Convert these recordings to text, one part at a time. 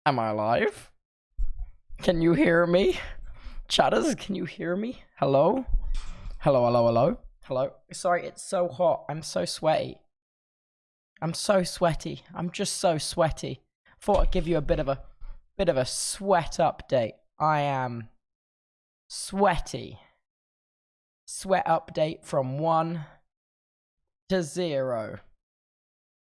Am I alive? Can you hear me? Chatters, can you hear me? Hello? Hello, hello, hello? Hello? Sorry, it's so hot. I'm so sweaty. I'm so sweaty. I'm just so sweaty. Thought I'd give you a bit of a sweat update. I am sweaty. Sweat update from 1 to 0.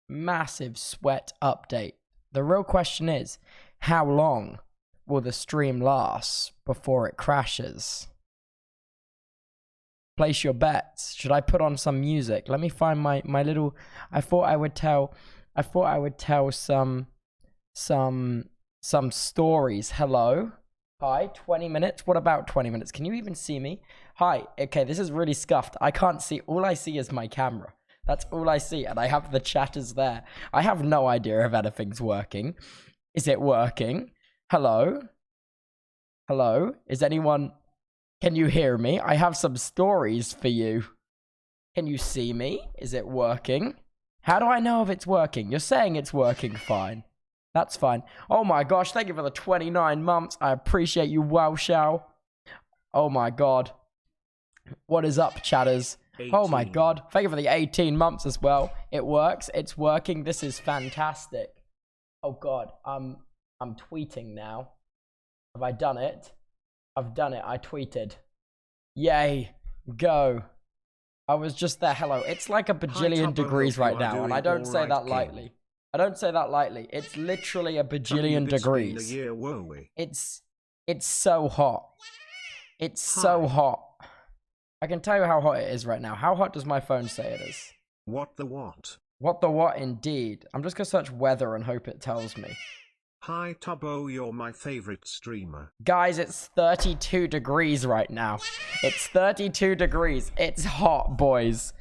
Massive sweat update. The real question is, how long will the stream last before it crashes? Place your bets. Should I put on some music? Let me find my little. I thought I would tell some stories. Hello. Hi, 20 minutes. What about 20 minutes? Can you even see me? Hi. Okay, this is really scuffed. I can't see. All I see is my camera. That's all I see, and I have the chatters there. I have no idea if anything's working. Is it working? Hello? Hello? Is anyone... Can you hear me? I have some stories for you. Can you see me? Is it working? How do I know if it's working? You're saying it's working fine. That's fine. Oh my gosh, thank you for the 29 months. I appreciate you, wow, Shao. Oh my god. What is up, chatters? 18. Oh my god. Thank you for the 18 months as well. It works. It's working. This is fantastic. Oh god. I'm tweeting now. Have I done it? I've done it. I tweeted. Yay. Go. I was just there. Hello. It's like a bajillion degrees right now, and I don't say that lightly. I don't say that lightly. It's literally a bajillion degrees. It's so hot. It's so hot. I can tell you how hot it is right now. How hot does my phone say it is? What the what? What the what indeed. I'm just gonna search weather and hope it tells me. Hi Tubbo, you're my favorite streamer. Guys, it's 32 degrees right now. It's 32 degrees. It's hot, boys.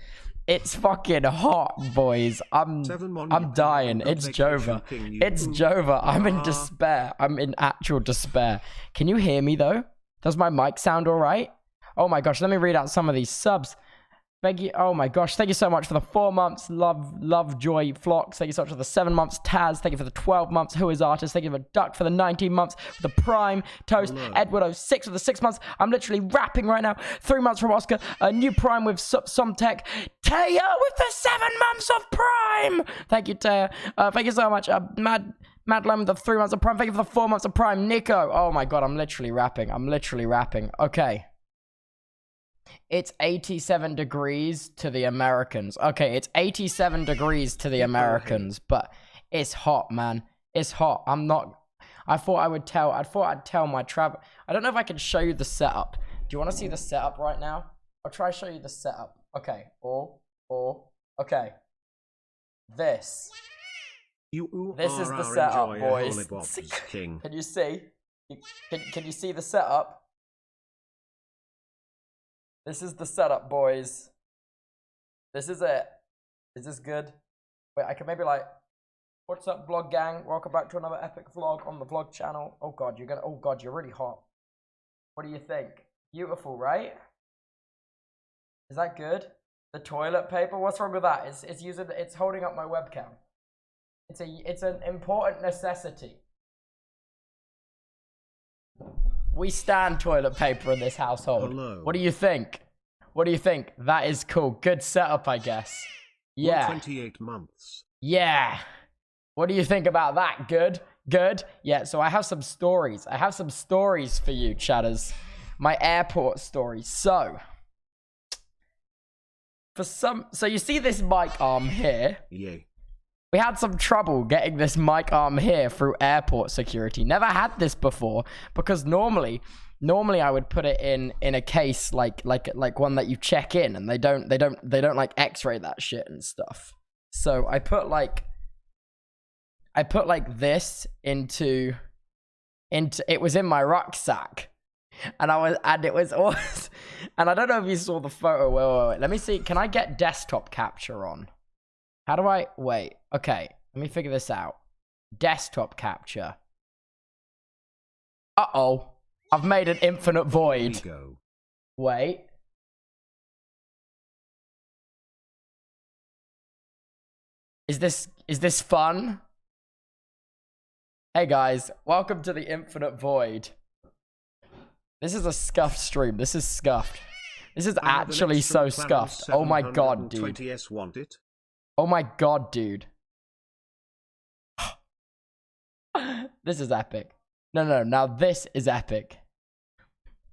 It's fucking hot, boys. I'm dying. It's Jova. It's Jova. I'm in despair. I'm in actual despair. Can you hear me though? Does my mic sound alright? Oh my gosh, let me read out some of these subs. Thank you. Oh my gosh, thank you so much for the 4 months. Love, joy, flocks. Thank you so much for the 7 months. Taz, thank you for the 12 months. Who is artist? Thank you for Duck for the 19 months. For the Prime, Toast, Hello. Edward 06 for the 6 months. I'm literally rapping right now. 3 months from Oscar. A new Prime with Somtech. Taya with the 7 months of Prime. Thank you, Taya. Thank you so much. Madeline with the 3 months of Prime. Thank you for the 4 months of Prime. Nico. Oh my god, I'm literally rapping. Okay. It's 87 degrees to the Americans. Okay, it's 87 degrees to the Americans, but it's hot, man. It's hot. I thought I'd tell my travel. I don't know if I can show you the setup. Do you want to see the setup right now? I'll try to show you the setup. Okay. Okay. This is the setup, boys. Can you see? Can you see the setup? This is the setup, boys. This is it. Is this good? Wait, I can maybe like... What's up, vlog gang? Welcome back to another epic vlog on the vlog channel. Oh god, you're really hot. What do you think? Beautiful, right? Is that good? The toilet paper? What's wrong with that? It's holding up my webcam. It's an important necessity. We stand toilet paper in this household. Hello. What do you think? That is cool. Good setup, I guess. Yeah. 28 months. Yeah. What do you think about that? Good? Good? Yeah, so I have some stories. I have some stories for you, chatters. My airport stories. So you see this mic arm here? Yeah. We had some trouble getting this mic arm here through airport security. Never had this before because normally I would put it in a case like one that you check in, and they don't like X-ray that shit and stuff. So I put like this into it was in my rucksack, and it was awesome. And I don't know if you saw the photo. Wait. Let me see. Can I get desktop capture on? How do I... Wait. Okay. Let me figure this out. Desktop capture. Uh-oh. I've made an infinite void. Wait. Is this fun? Hey guys, welcome to the Infinite Void. This is a scuffed stream. This is scuffed. This is actually so scuffed. Oh my god, dude. Oh my god, dude. This is epic. No, now this is epic.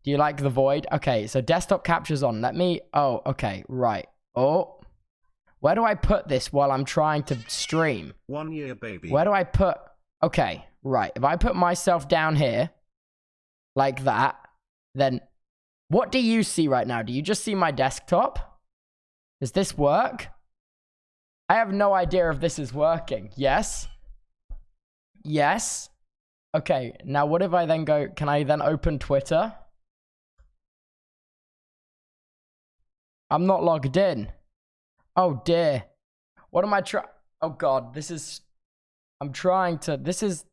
Do you like the void? Okay, so desktop capture's on. Let me... Oh, okay, right. Oh. Where do I put this while I'm trying to stream? 1 year, baby. Where do I put... Okay, right. If I put myself down here, like that, then what do you see right now? Do you just see my desktop? Does this work? I have no idea if this is working. Yes? Yes? Okay, now what if I then go... Can I then open Twitter? I'm not logged in. Oh dear. What am I trying... Oh god, this is... I'm trying to... This is...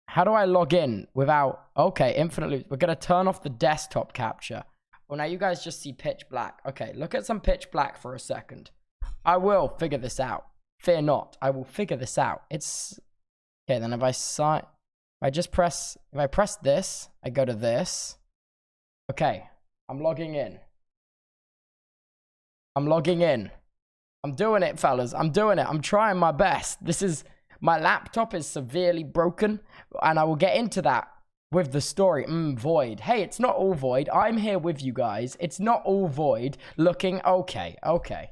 How do I log in without... Okay, infinite loops. We're going to turn off the desktop capture. Well, now you guys just see pitch black. Okay, look at some pitch black for a second. I will figure this out. Fear not. I will figure this out. It's... Okay, then if I sign... If I just press... If I press this, I go to this. Okay, I'm logging in. I'm logging in. I'm doing it, fellas. I'm doing it. I'm trying my best. This is... My laptop is severely broken, and I will get into that with the story. Void. Hey, it's not all void. I'm here with you guys. It's not all void. Looking... Okay, okay.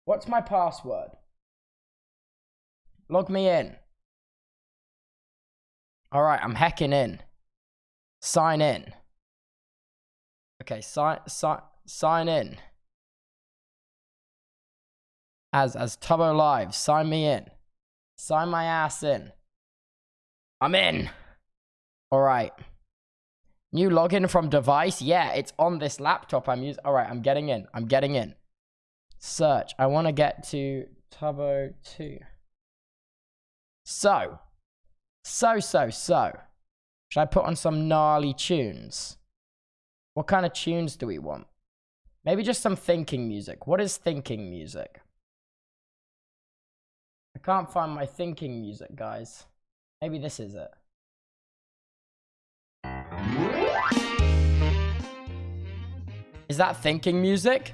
What's my password? Log me in. Alright, I'm hacking in. Sign in. Okay, sign in. As TubboLIVE, sign me in. Sign my ass in. I'm in. Alright. New login from device? Yeah, it's on this laptop I'm using. Alright, I'm getting in. I'm getting in. Search. I want to get to Tubbo 2. So. Should I put on some gnarly tunes? What kind of tunes do we want? Maybe just some thinking music. What is thinking music? I can't find my thinking music, guys. Maybe this is it. Is that thinking music?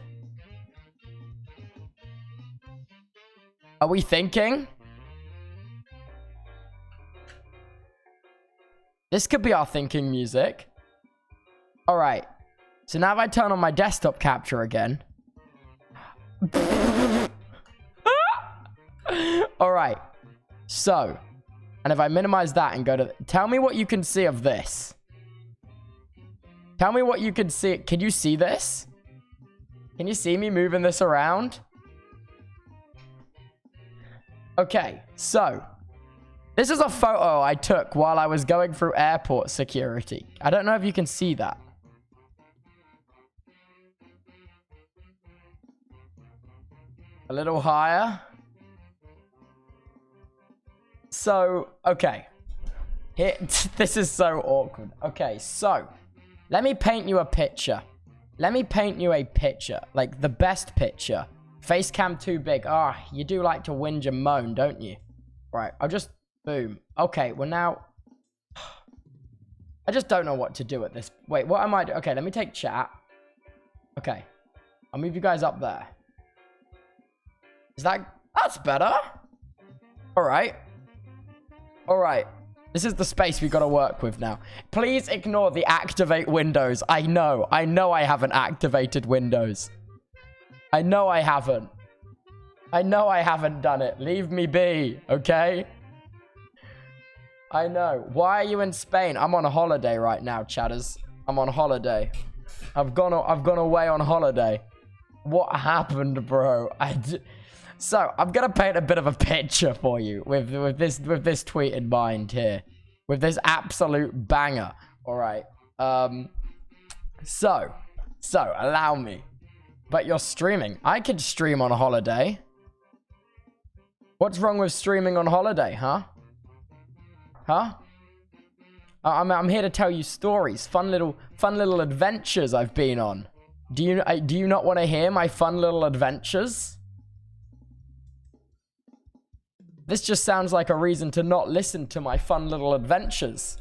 Are we thinking? This could be our thinking music. Alright. So now if I turn on my desktop capture again. Alright. So. And if I minimize that and go to... Tell me what you can see of this. Tell me what you can see. Can you see this? Can you see me moving this around? Okay. So. This is a photo I took while I was going through airport security. I don't know if you can see that. A little higher. So, okay. Here, this is so awkward. Okay, so. Let me paint you a picture. Let me paint you a picture. Like, the best picture. Face cam too big. Ah, you do like to whinge and moan, don't you? Right, I'll just... Boom. Okay, well now... I just don't know what to do at this... Wait, what am I doing? Okay, let me take chat. Okay. I'll move you guys up there. Is that... That's better. Alright. Alright. This is the space we gotta work with now. Please ignore the activate windows. I know I haven't activated Windows. I know I haven't. I know I haven't done it. Leave me be, okay? I know. Why are you in Spain? I'm on a holiday right now, chatters. I'm on holiday. I've gone away on holiday. What happened, bro? So, I'm gonna paint a bit of a picture for you with this tweet in mind here. With this absolute banger. Alright. So, allow me. But you're streaming. I could stream on a holiday. What's wrong with streaming on holiday, huh? Huh? I'm here to tell you stories, fun little adventures I've been on. Do you not want to hear my fun little adventures? This just sounds like a reason to not listen to my fun little adventures.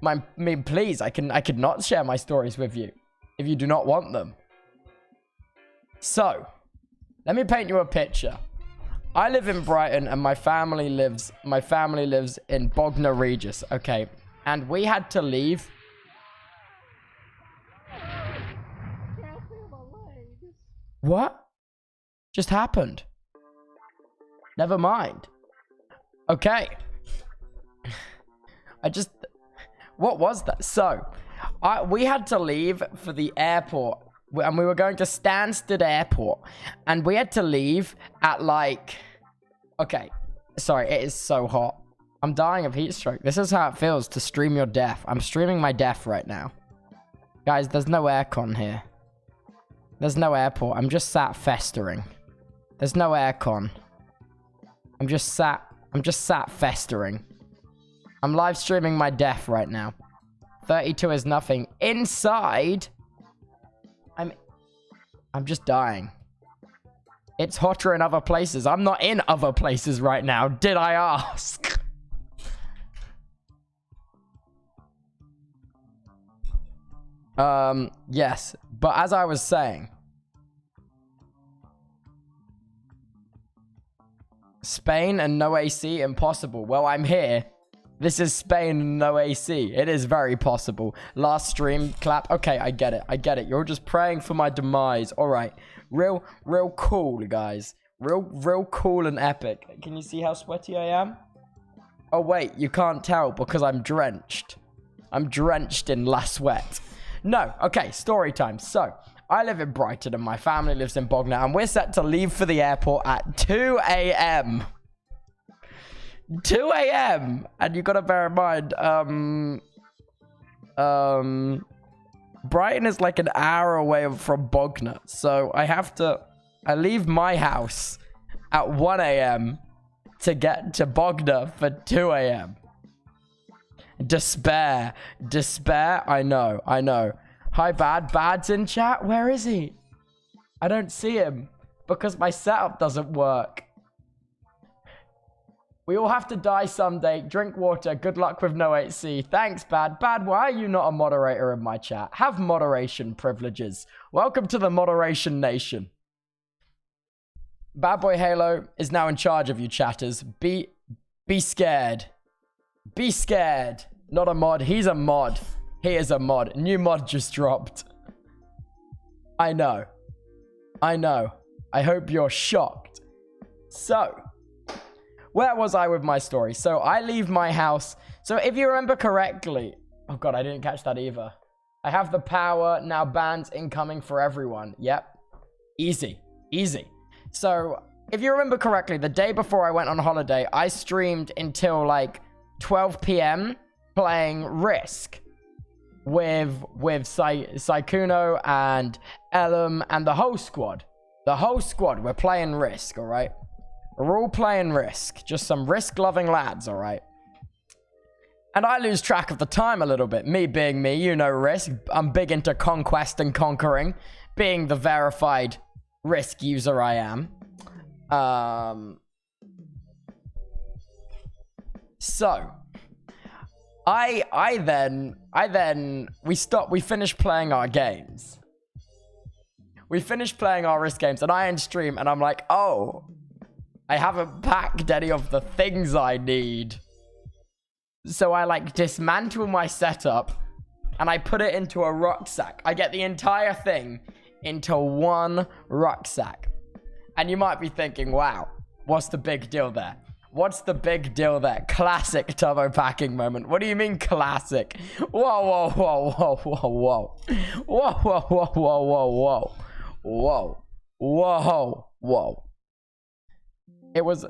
I mean, please, I could not share my stories with you if you do not want them. So, let me paint you a picture. I live in Brighton and my family lives in Bognor Regis, okay? And we had to leave. What just happened? Never mind. Okay. What was that? So, we had to leave for the airport. And we were going to Stansted Airport. And we had to leave at like... Okay. Sorry, it is so hot. I'm dying of heat stroke. This is how it feels to stream your death. I'm streaming my death right now. Guys, there's no aircon here. There's no airport. I'm just sat festering. There's no aircon. I'm just sat festering. I'm live streaming my death right now. 32 is nothing. Inside... I'm just dying. It's hotter in other places. I'm not in other places right now. Did I ask? Yes. But as I was saying... Spain and no AC, impossible. Well, I'm here. This is Spain and no AC. It is very possible. Last stream clap. Okay, I get it. I get it. You're just praying for my demise. All right. Real cool, guys. Real cool and epic. Can you see how sweaty I am? Oh, wait. You can't tell because I'm drenched. I'm drenched in la sweat. No. Okay, story time. So, I live in Brighton and my family lives in Bognor. And we're set to leave for the airport at 2 a.m. 2 a.m. And you gotta bear in mind, Brighton is like an hour away from Bognor. So I leave my house at 1 a.m. to get to Bognor for 2 a.m. Despair. I know. Hi, Bad's in chat. Where is he? I don't see him because my setup doesn't work. We all have to die someday. Drink water. Good luck with no 8C. Thanks, Bad. Bad, why are you not a moderator in my chat? Have moderation privileges. Welcome to the moderation nation. Bad Boy Halo is now in charge of you chatters. Be scared. Be scared. Not a mod. He's a mod. He is a mod. New mod just dropped. I know. I hope you're shocked. So... where was I with my story? So I leave my house. So if you remember correctly... oh god, I didn't catch that either. I have the power. Now bans incoming for everyone. Yep. Easy. So if you remember correctly, the day before I went on holiday, I streamed until like 12 p.m. playing Risk. With Saikuno and Ellum and the whole squad. The whole squad. We're playing Risk, alright? We're all playing Risk. Just some Risk-loving lads, alright? And I lose track of the time a little bit. Me being me, you know Risk. I'm big into conquest and conquering. Being the verified Risk user I am. So... we finished playing our games. We finished playing our Risk games, and I end stream, and I'm like, oh... I haven't packed any of the things I need. So I like dismantle my setup and I put it into a rucksack. I get the entire thing into one rucksack. And you might be thinking, wow, what's the big deal there? What's the big deal there? Classic Tubbo packing moment. What do you mean classic? Whoa. It was...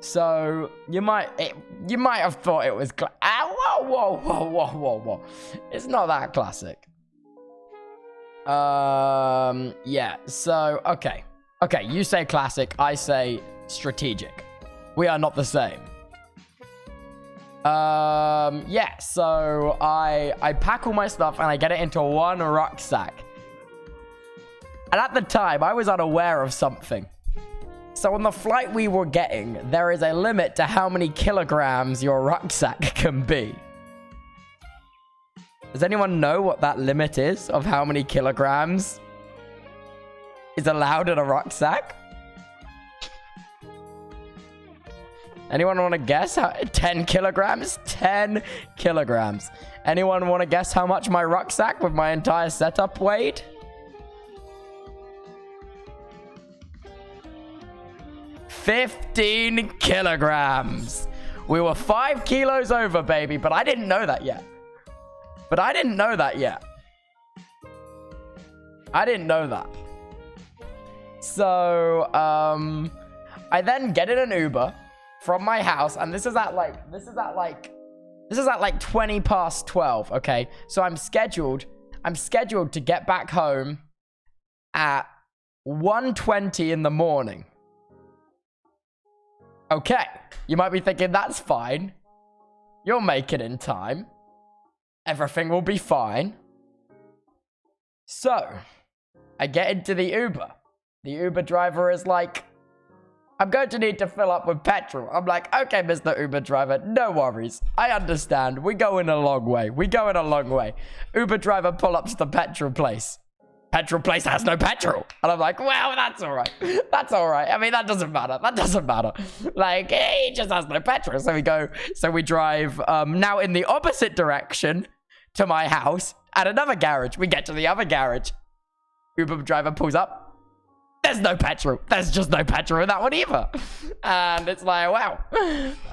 so, you might have thought it was... whoa. It's not that classic. Yeah, so, okay. Okay, you say classic, I say strategic. We are not the same. Yeah, so I pack all my stuff and I get it into one rucksack. And at the time, I was unaware of something. So on the flight we were getting, there is a limit to how many kilograms your rucksack can be. Does anyone know what that limit is of how many kilograms is allowed in a rucksack? Anyone want to guess? 10 kilograms? 10 kilograms. Anyone want to guess how much my rucksack with my entire setup weighed? 15 kilograms. We were 5 kilos over, baby, but I didn't know that yet. I didn't know that. So, I then get in an Uber from my house, and this is at like 20 past 12, okay? So I'm scheduled to get back home at 1:20 in the morning. Okay, you might be thinking, that's fine. You'll make it in time. Everything will be fine. So, I get into the Uber. The Uber driver is like, I'm going to need to fill up with petrol. I'm like, okay, Mr. Uber driver, no worries. I understand. We're going a long way. Uber driver pull up to the petrol place. Petrol place has no petrol. And I'm like, well, that's all right. I mean, that doesn't matter. Like, he just has no petrol. So we drive now in the opposite direction to my house at another garage. We get to the other garage. Uber driver pulls up. There's no petrol. There's just no petrol in that one either. And it's like, wow.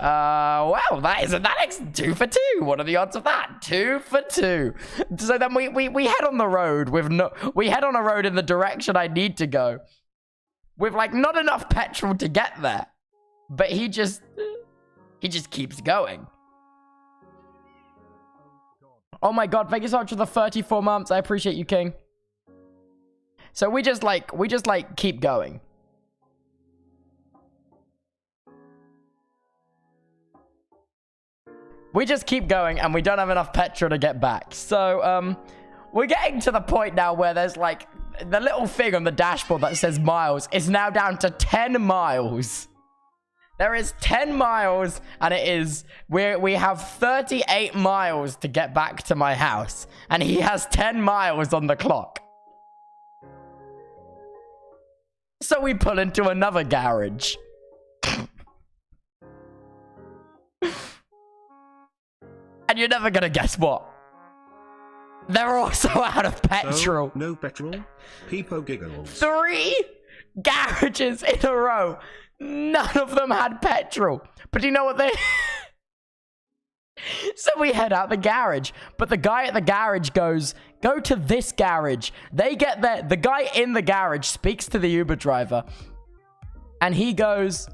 Wow, that's 2 for 2. What are the odds of that? 2 for 2. So then we head on the road we head on a road in the direction I need to go. With like not enough petrol to get there. But he just keeps going. Oh my god, thank you so much for the 34 months. I appreciate you, King. So we just keep going. We just keep going and we don't have enough petrol to get back. So, we're getting to the point now where there's like the little thing on the dashboard that says miles is now down to 10 miles. There is 10 miles and we have 38 miles to get back to my house. And he has 10 miles on the clock. So we pull into another garage. And you're never gonna guess what. They're also out of petrol. So, no petrol? Peepo giggles. 3 garages in a row. None of them had petrol. But do you know what they... So we head out the garage, but the guy at the garage goes, go to this garage. They get there. The guy in the garage speaks to the Uber driver and he goes,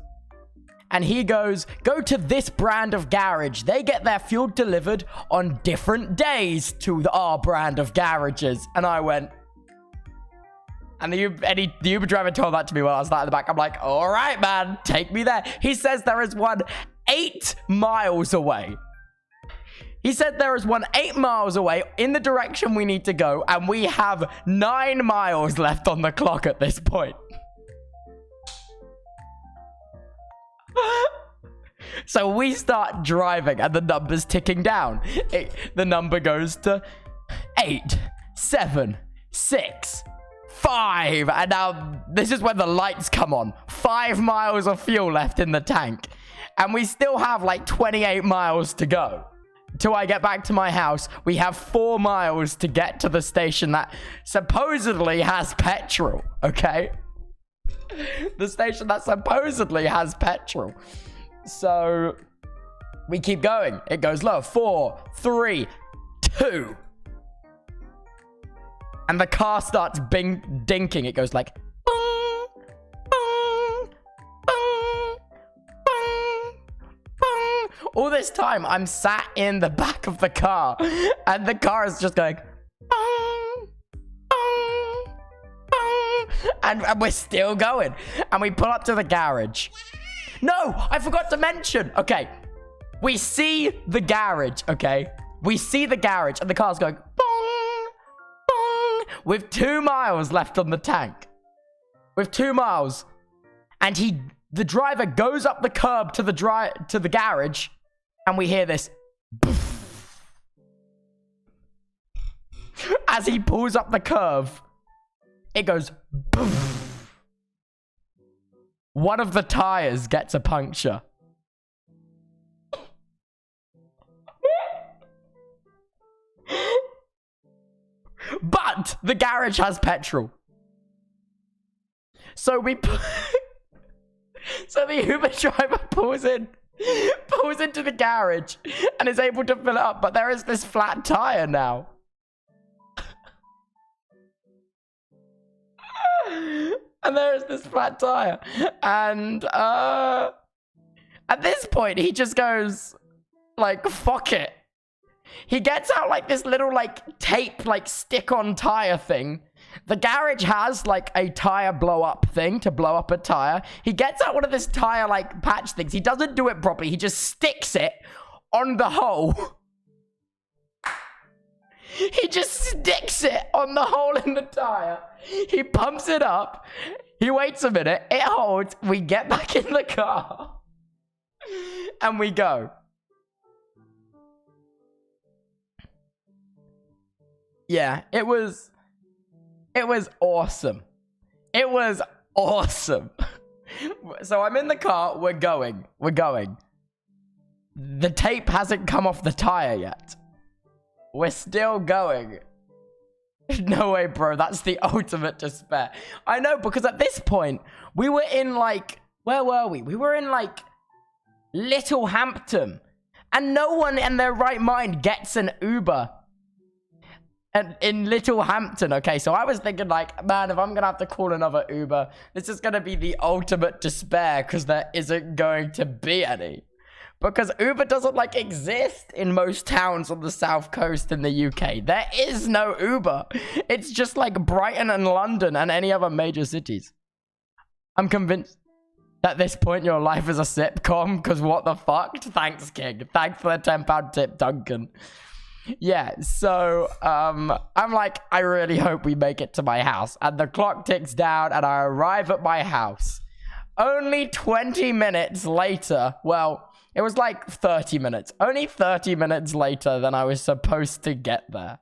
go to this brand of garage. They get their fuel delivered on different days to our brand of garages. And I went, and the Uber driver told that to me while I was sat at the back. I'm like, all right, man, take me there. He says there is one 8 miles away. He said there is one 8 miles away in the direction we need to go, and we have 9 miles left on the clock at this point. So we start driving, and the number's ticking down. The number goes to 8, 7, 6, 5. And now this is when the lights come on. 5 miles of fuel left in the tank. And we still have like 28 miles to go. Till I get back to my house, we have 4 miles to get to the station that supposedly has petrol, okay? The station that supposedly has petrol. So, we keep going. It goes low. 4, 3, 2. And the car starts dinking. It goes like... Boom, boom, boom, boom, boom. All this time, I'm sat in the back of the car. And the car is just going... Boom, boom, boom. And we're still going. And we pull up to the garage. No, I forgot to mention. Okay, we see the garage, okay? We see the garage and the car's going bong, bong, with 2 miles left on the tank. With 2 miles. And the driver goes up the curb to the garage, and we hear this. As he pulls up the curve, it goes. One of the tires gets a puncture. But the garage has petrol. So so the Uber driver pulls into the garage and is able to fill it up, but there is this flat tire now. And there is this flat tire. And at this point, he just goes, like, fuck it. He gets out, like, this little, like, tape, like, stick-on tire thing. The garage has, like, a tire blow-up thing to blow up a tire. He gets out one of this tire, like, patch things. He doesn't do it properly. He just sticks it on the hole. He just sticks it on the hole in the tire. He pumps it up. He waits a minute. It holds. We get back in the car. And we go. Yeah, it was awesome. It was awesome. So I'm in the car. We're going. The tape hasn't come off the tire yet. We're still going. No way, bro. That's the ultimate despair. I know, because at this point, we were in, like... Where were we? We were in, like, Little Hampton. And no one in their right mind gets an Uber. And in Little Hampton, okay? So I was thinking, like, man, if I'm going to have to call another Uber, this is going to be the ultimate despair, because there isn't going to be any. Because Uber doesn't, like, exist in most towns on the south coast in the UK. There is no Uber. It's just like Brighton and London and any other major cities. I'm convinced at this point your life is a sitcom, because what the fuck? Thanks, King. Thanks for the £10 tip, Duncan. Yeah, so, I'm like, I really hope we make it to my house. And the clock ticks down and I arrive at my house. Only 20 minutes later, well... It was like 30 minutes. Only 30 minutes later than I was supposed to get there.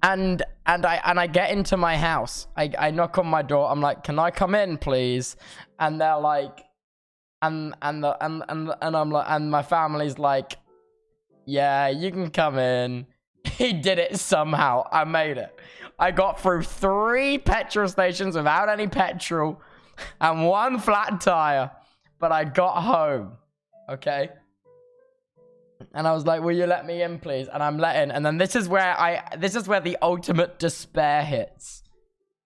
And I get into my house. I knock on my door. I'm like, "Can I come in, please?" And they're like, and I'm like, and my family's like, "Yeah, you can come in." He did it somehow. I made it. I got through 3 petrol stations without any petrol and 1 flat tire. But I got home, okay? And I was like, "Will you let me in, please?" And I'm let in. And then this is where the ultimate despair hits.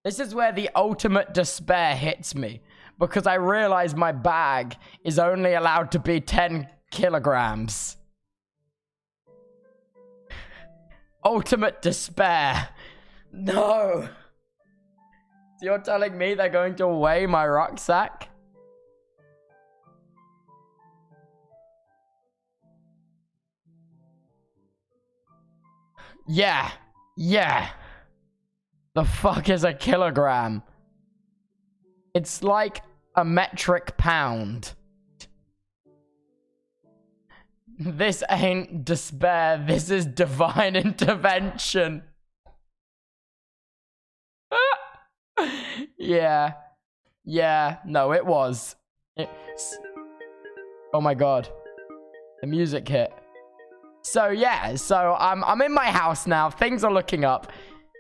This is where the ultimate despair hits me. Because I realize my bag is only allowed to be 10 kilograms. Ultimate despair. No. So you're telling me they're going to weigh my rucksack? Yeah. The fuck is a kilogram? It's like a metric pound. This ain't despair. This is divine intervention. Yeah. No, it was. Oh my god. The music hit. So yeah, I'm in my house now. Things are looking up.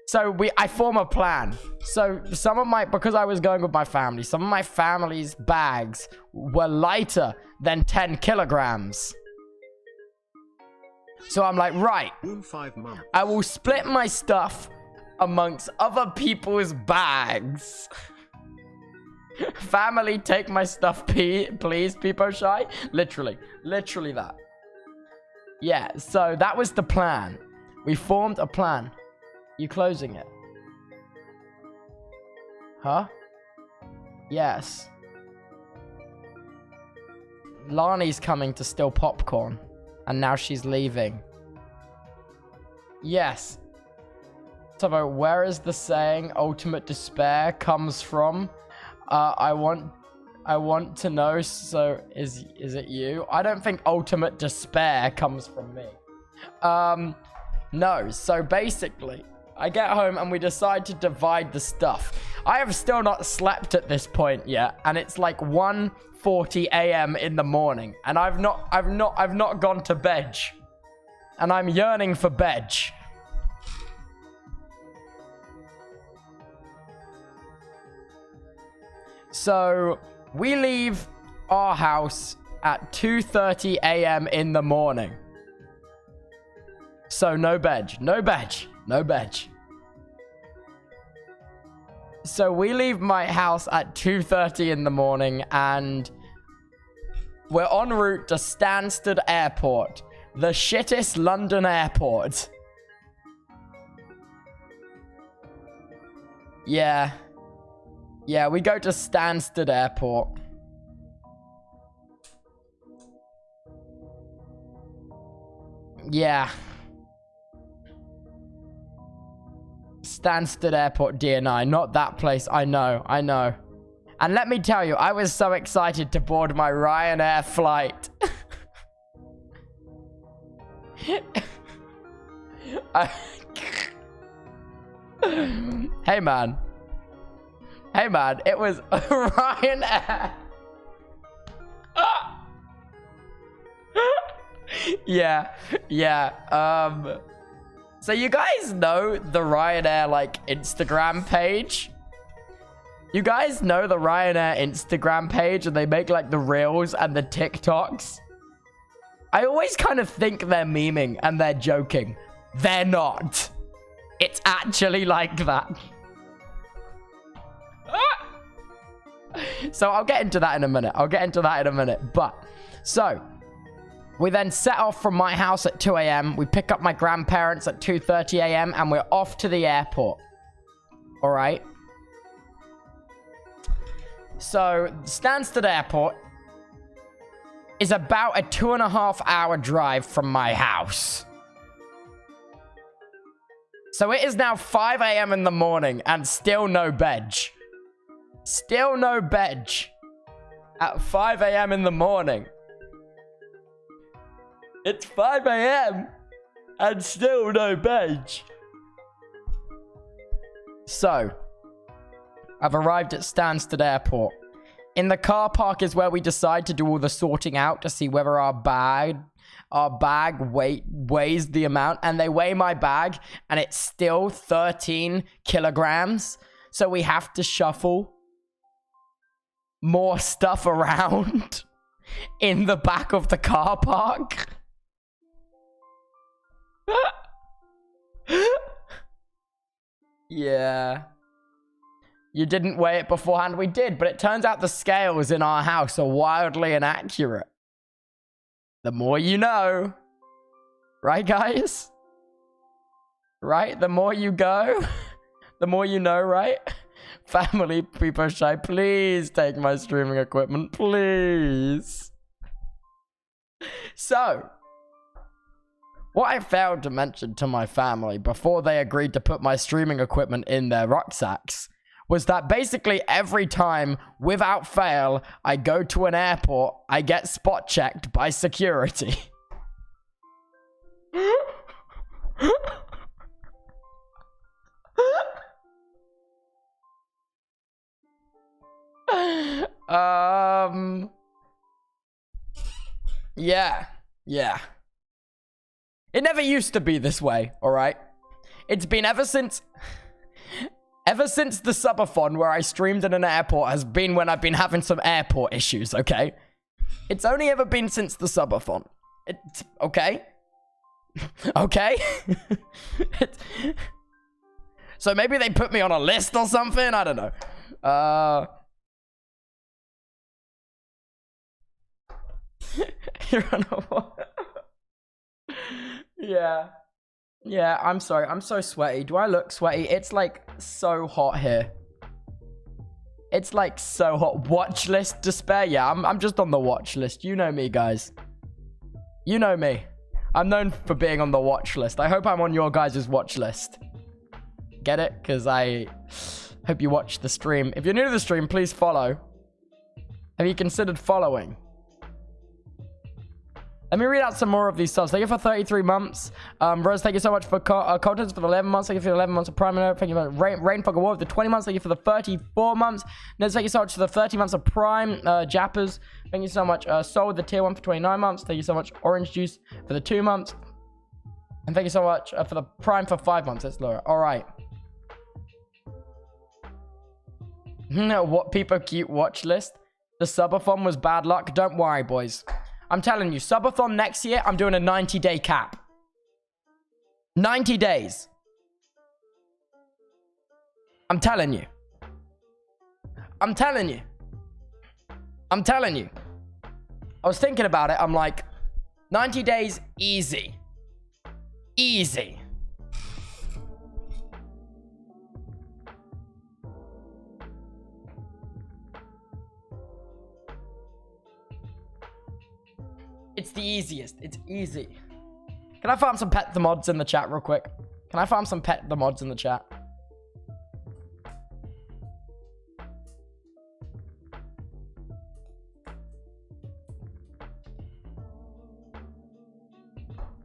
So I form a plan. So because I was going with my family, some of my family's bags were lighter than 10 kilograms. So I'm like, right, I will split my stuff amongst other people's bags. Family, take my stuff, please, Peepo Shy. Literally that. Yeah, so that was the plan. We formed a plan. You closing it? Huh? Yes. Lani's coming to steal popcorn. And now she's leaving. Yes. Tubbo, where is the saying ultimate despair comes from? I want to know, so is it you? I don't think ultimate despair comes from me. No, so basically, I get home and we decide to divide the stuff. I have still not slept at this point yet, and it's like 1:40 a.m. in the morning, and I've not gone to bed. And I'm yearning for bed. So, we leave our house at 2:30 a.m. in the morning. So, no bed. No bed. No bed. So, we leave my house at 2:30 in the morning, and we're en route to Stansted Airport. The shittest London airport. Yeah. Yeah, we go to Stansted Airport. Yeah. Stansted Airport, DNI. Not that place. I know. And let me tell you, I was so excited to board my Ryanair flight. Hey, man. Hey, man, it was Ryanair. Yeah. So you guys know the Ryanair, like, Instagram page? You guys know the Ryanair Instagram page, and they make, like, the Reels and the TikToks? I always kind of think they're memeing and they're joking. They're not. It's actually like that. So I'll get into that in a minute. But, so, we then set off from my house at 2 a.m. We pick up my grandparents at 2:30 a.m. and we're off to the airport. All right. So, Stansted Airport is about a 2.5-hour drive from my house. So it is now 5 a.m. in the morning and still no bed. Still no bed at 5 a.m. in the morning. It's 5 a.m. and still no bed. So, I've arrived at Stansted Airport. In the car park is where we decide to do all the sorting out to see whether our bag weighs the amount. And they weigh my bag and it's still 13 kilograms. So we have to shuffle more stuff around in the back of the car park. Yeah. You didn't weigh it beforehand. We did, but it turns out the scales in our house are wildly inaccurate. The more you know. Right, guys? Right? The more you go, the more you know, right? Family people shy, please take my streaming equipment, please. So, what I failed to mention to my family before they agreed to put my streaming equipment in their rucksacks was that basically every time, without fail, I go to an airport, I get spot checked by security. Yeah. It never used to be this way, alright? It's been ever since the subathon where I streamed in an airport has been when I've been having some airport issues, okay? It's only ever been since the subathon. It's, okay? Okay? So maybe they put me on a list or something? I don't know. You're on a what? Yeah, I'm sorry. I'm so sweaty. Do I look sweaty? It's like so hot here. It's like so hot. Watch list despair. Yeah, I'm just on the watch list. You know me, guys. You know me. I'm known for being on the watch list. I hope I'm on your guys' watch list. Get it? Because I hope you watch the stream. If you're new to the stream, please follow. Have you considered following? Let me read out some more of these subs. Thank you for 33 months. Rose, thank you so much for Contents for the 11 months. Thank you for the 11 months of Prime. Thank you for Rainfog Award for the 20 months. Thank you for the 34 months. Nez, thank you so much for the 30 months of Prime. Jappers, thank you so much. Soul with the tier 1 for 29 months. Thank you so much. Orange Juice for the 2 months. And thank you so much for the Prime for 5 months. That's Laura. All right. What people cute watch list? The subathon was bad luck. Don't worry, boys. I'm telling you, subathon next year, I'm doing a 90-day cap. 90 days. I'm telling you. I'm telling you. I'm telling you. I was thinking about it. I'm like, 90 days, easy. Easy. It's the easiest. It's easy. Can I farm some pet the mods in the chat real quick? Can I farm some pet the mods in the chat?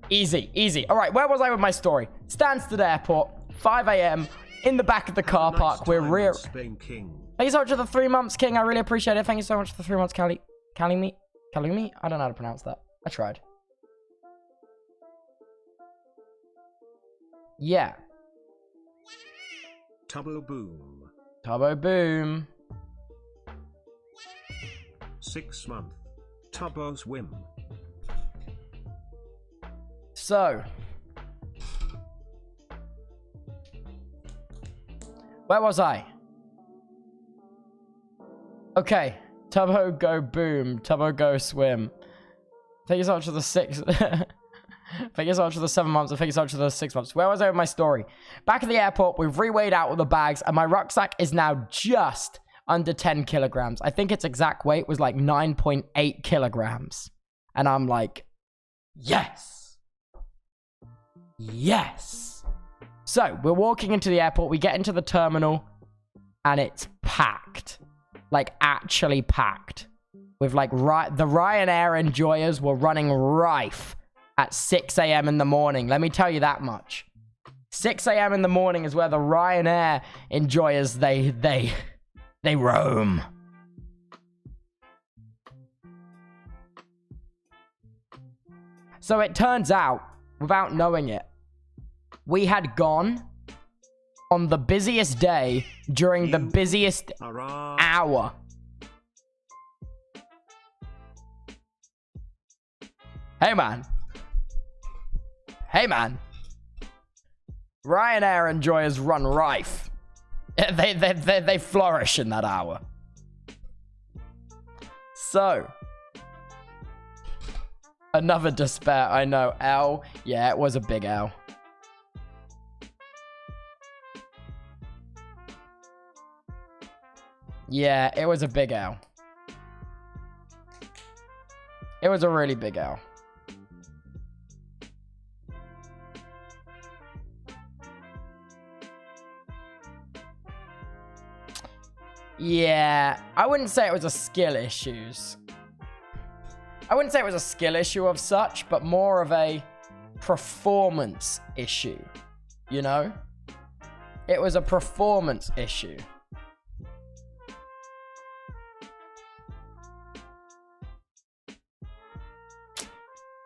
Easy, easy. All right, where was I with my story? Stansted Airport, 5 a.m. in the back of the car park. We're rear. Thank you so much for the 3 months, King. I really appreciate it. Thank you so much for the 3 months, Kalumi? I don't know how to pronounce that. I tried. Yeah. Tubbo boom. Tubbo boom. 6 month. Tubbo's whim. So. Where was I? Okay. Tubbo go boom. Tubbo go swim. Thank you so much for the 6. Thank you so much for the 7 months. And thank you so much for the 6 months. Where was I with my story? Back at the airport, we've reweighed out all the bags, and my rucksack is now just under 10 kilograms. I think its exact weight was like 9.8 kilograms. And I'm like, yes. Yes. So, we're walking into the airport. We get into the terminal, and it's packed. Like, actually packed. With, like, the Ryanair enjoyers were running rife at 6 a.m. in the morning. Let me tell you that much. 6 a.m. in the morning is where the Ryanair enjoyers, they roam. So it turns out, without knowing it, we had gone on the busiest day during the busiest hour. Hey, man. Hey, man. Ryanair enjoyers run rife. They flourish in that hour. So. Another despair, I know. L. Yeah, it was a big L. Yeah, it was a big L. It was a really big L. Yeah, I wouldn't say it was a skill issue. I wouldn't say it was a skill issue of such, but more of a performance issue, you know? It was a performance issue.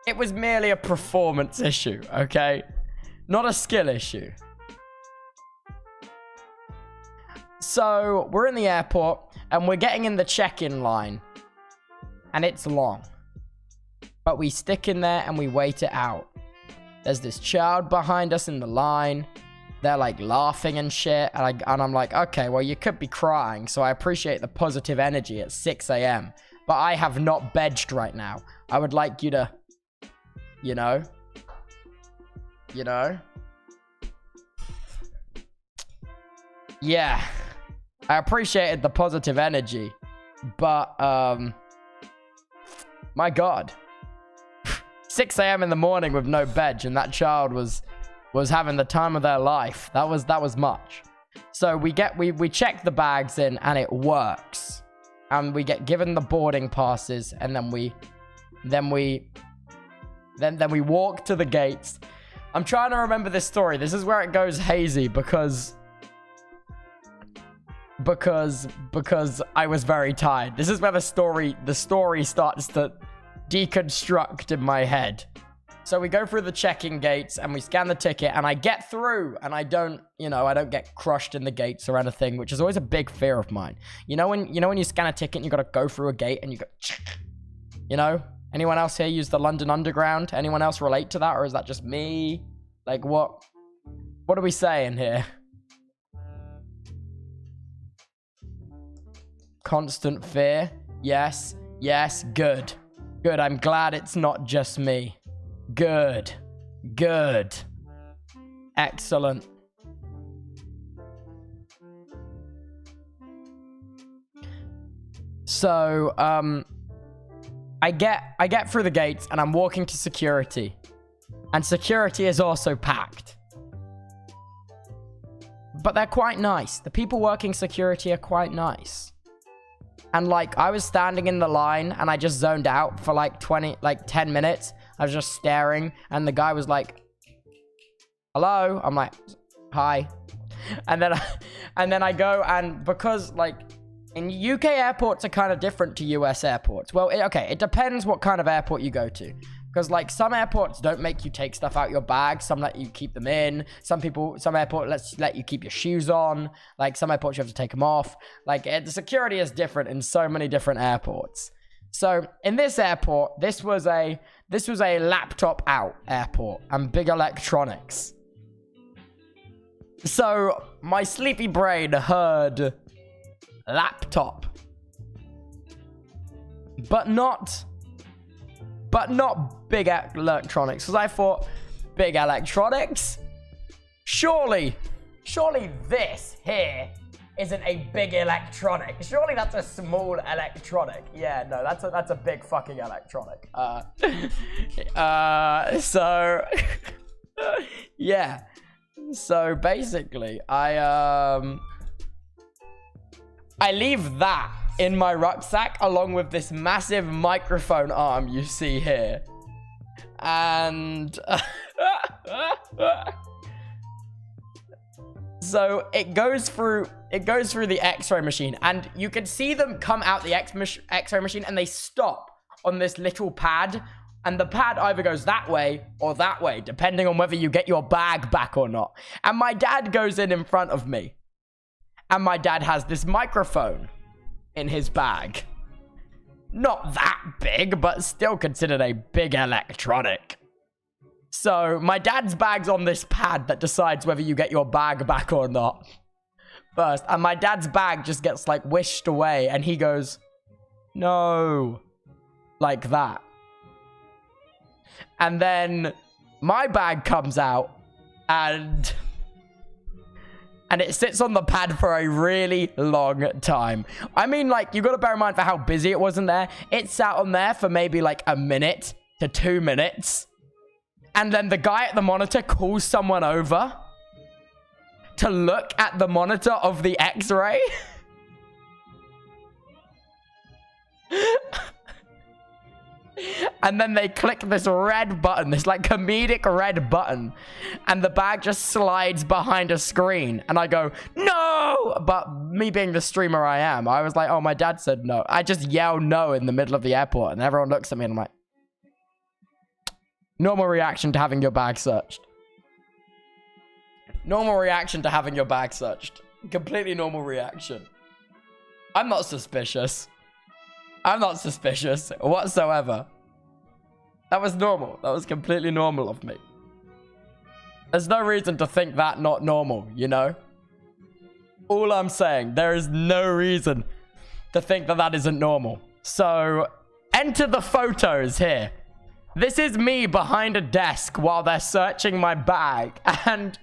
It was merely a performance issue, okay? Not a skill issue. So, we're in the airport, and we're getting in the check-in line. And it's long. But we stick in there, and we wait it out. There's this child behind us in the line. They're, like, laughing and shit. And I'm like, okay, well, you could be crying. So, I appreciate the positive energy at 6 a.m. But I have not begged right now. I would like you to, you know? You know? Yeah. I appreciated the positive energy, but, my God. 6 a.m. in the morning with no veg, and that child was was having the time of their life. That was much. So we check the bags in and it works. And we get given the boarding passes, and then we walk to the gates. I'm trying to remember this story. This is where it goes hazy because I was very tired. This is where the story starts to deconstruct in my head. So we go through the check-in gates and we scan the ticket, and I get through, and I don't get crushed in the gates or anything, which is always a big fear of mine. You know when you scan a ticket and you got to go through a gate and you go, anyone else here use the London Underground? Anyone else relate to that, or is that just me? Like, what are we saying here? Constant fear? Yes, good. Good, I'm glad it's not just me. Good. Excellent. So, I get through the gates and I'm walking to security. And security is also packed. But they're quite nice. The people working security are quite nice. And like, I was standing in the line and I just zoned out for like 10 minutes. I was just staring, and the guy was like, hello? I'm like, hi. And then I go, and because like in UK airports are kind of different to US airports. Well, it depends what kind of airport you go to. Because like some airports don't make you take stuff out your bag. Some let you keep them in. Some airports let you keep your shoes on. Like some airports you have to take them off. Like the security is different in so many different airports. So in this airport, this was a laptop out airport and big electronics. So my sleepy brain heard laptop, but not big electronics. Because I thought, big electronics? Surely this here isn't a big electronic. Surely that's a small electronic. Yeah, no, that's a big fucking electronic. So yeah. So basically, I leave that in my rucksack along with this massive microphone arm you see here. And so it goes through the X-ray machine, and you can see them come out the X-ray machine, and they stop on this little pad, and the pad either goes that way or that way, depending on whether you get your bag back or not. And my dad goes in front of me, and my dad has this microphone in his bag. Not that big, but still considered a big electronic. So my dad's bag's on this pad that decides whether you get your bag back or not first. And my dad's bag just gets like whisked away, and he goes, no, like that. And then my bag comes out, and it sits on the pad for a really long time. I mean, like, you got to bear in mind for how busy it was in there. It sat on there for maybe like a minute to 2 minutes. And then the guy at the monitor calls someone over to look at the monitor of the X-ray. And then they click this red button, this like comedic red button, and the bag just slides behind a screen. And I go, no! But me being the streamer I am, I was like, oh, my dad said no. I just yell no in the middle of the airport, and everyone looks at me and I'm like, normal reaction to having your bag searched. Normal reaction to having your bag searched. Completely normal reaction. I'm not suspicious. I'm not suspicious whatsoever. That was normal. That was completely normal of me. There's no reason to think that not normal, you know? All I'm saying, there is no reason to think that that isn't normal. So, enter the photos here. This is me behind a desk while they're searching my bag. And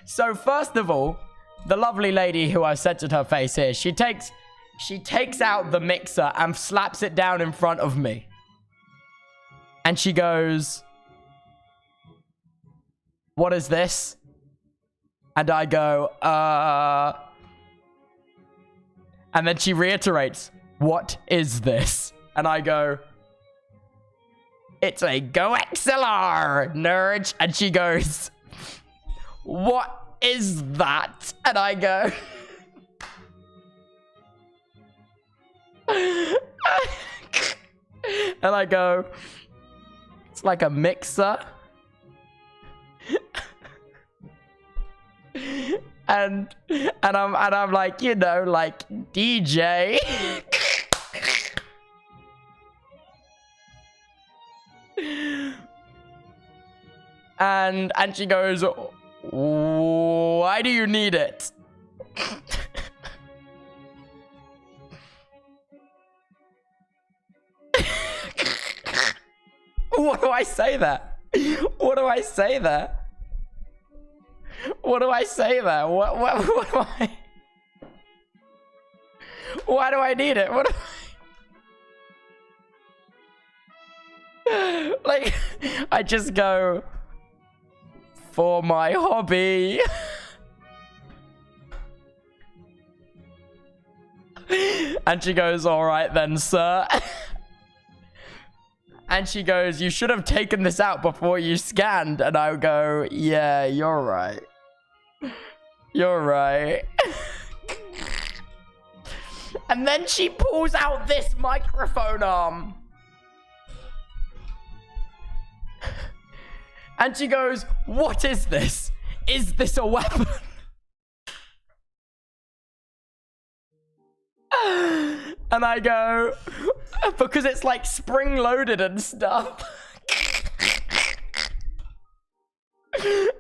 so, first of all, the lovely lady who I censored her face here, she takes out the mixer and slaps it down in front of me. And she goes, what is this? And I go, And then she reiterates, what is this? And I go, it's a Go XLR, nerd. And she goes, what is that? And I go, and I go, it's like a mixer. And I'm like, you know, like DJ. and she goes, why do you need it? What do I say there? What do I say there? What do I say there? What do I... Why do I need it? What do I... Like, I just go... For my hobby. And she goes, all right then, sir. And she goes, you should have taken this out before you scanned. And I go, yeah, you're right. You're right. And then she pulls out this microphone arm. And she goes, what is this? Is this a weapon? And I go, because it's like spring loaded and stuff.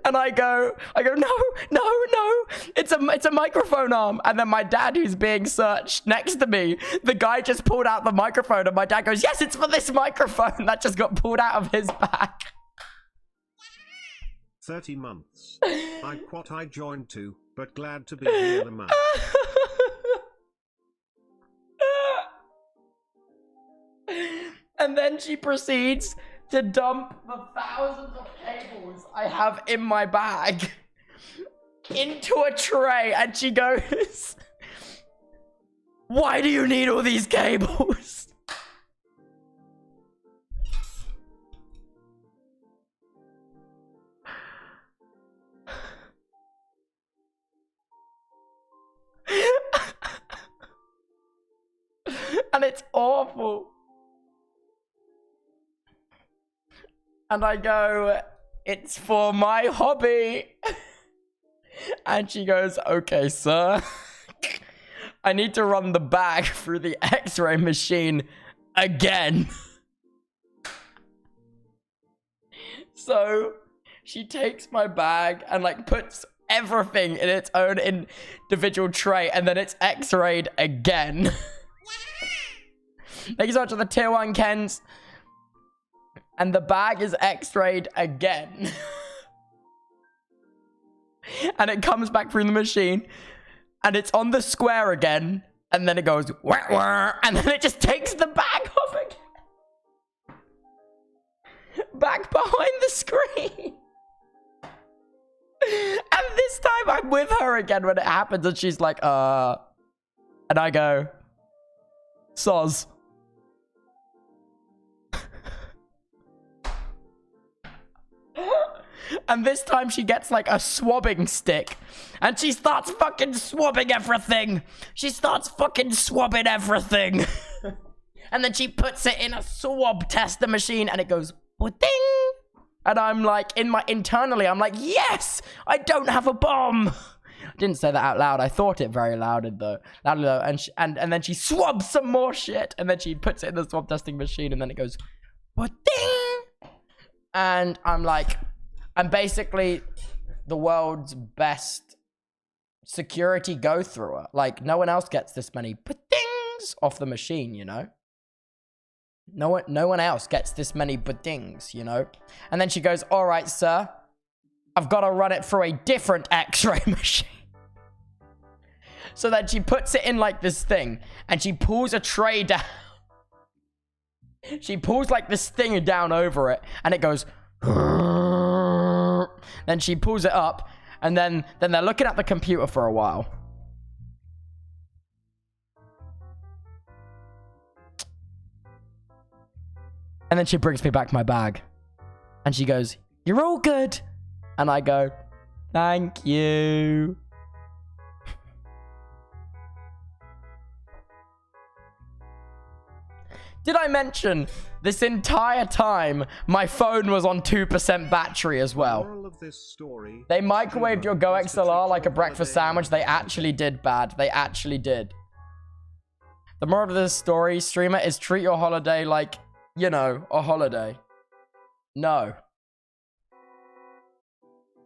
And I go, no, it's a microphone arm. And then my dad, who's being searched next to me, the guy just pulled out the microphone, and my dad goes, yes, it's for this microphone. That just got pulled out of his bag. 30 months. I joined too, but glad to be here the man. And then she proceeds to dump the thousands of cables I have in my bag into a tray, and she goes, why do you need all these cables? And it's awful. And I go, it's for my hobby. And she goes, okay, sir. I need to run the bag through the X-ray machine again. So she takes my bag and like puts everything in its own individual tray, and then it's X-rayed again. Thank you so much for the tier 1 Kens. And the bag is X-rayed again. And it comes back through the machine. And it's on the square again. And then it goes, wah, wah, and then it just takes the bag off again. Back behind the screen. And this time I'm with her again when it happens. And she's like, And I go, soz. And this time she gets like a swabbing stick. And she starts fucking swabbing everything. She starts fucking swabbing everything. And then she puts it in a swab tester machine and it goes, ding. And I'm like, internally, I'm like, yes, I don't have a bomb. I didn't say that out loud. I thought it very loudly though. And then she swabs some more shit. And then she puts it in the swab testing machine and then it goes, ding. And I'm like, I'm basically the world's best security go-througher. Like, no one else gets this many dings off the machine, you know? No one else gets this many dings, you know? And then she goes, all right, sir, I've got to run it through a different X-ray machine. So then she puts it in like this thing, and she pulls a tray down. She pulls like this thing down over it, and it goes... Then she pulls it up, and then they're looking at the computer for a while. And then she brings me back my bag. And she goes, "You're all good." And I go, "Thank you." Did I mention this entire time my phone was on 2% battery as well? Moral of this story, They microwaved your Go XLR like a breakfast sandwich. They actually did bad. They actually did. The moral of this story, streamer, is treat your holiday like, you know, a holiday. No.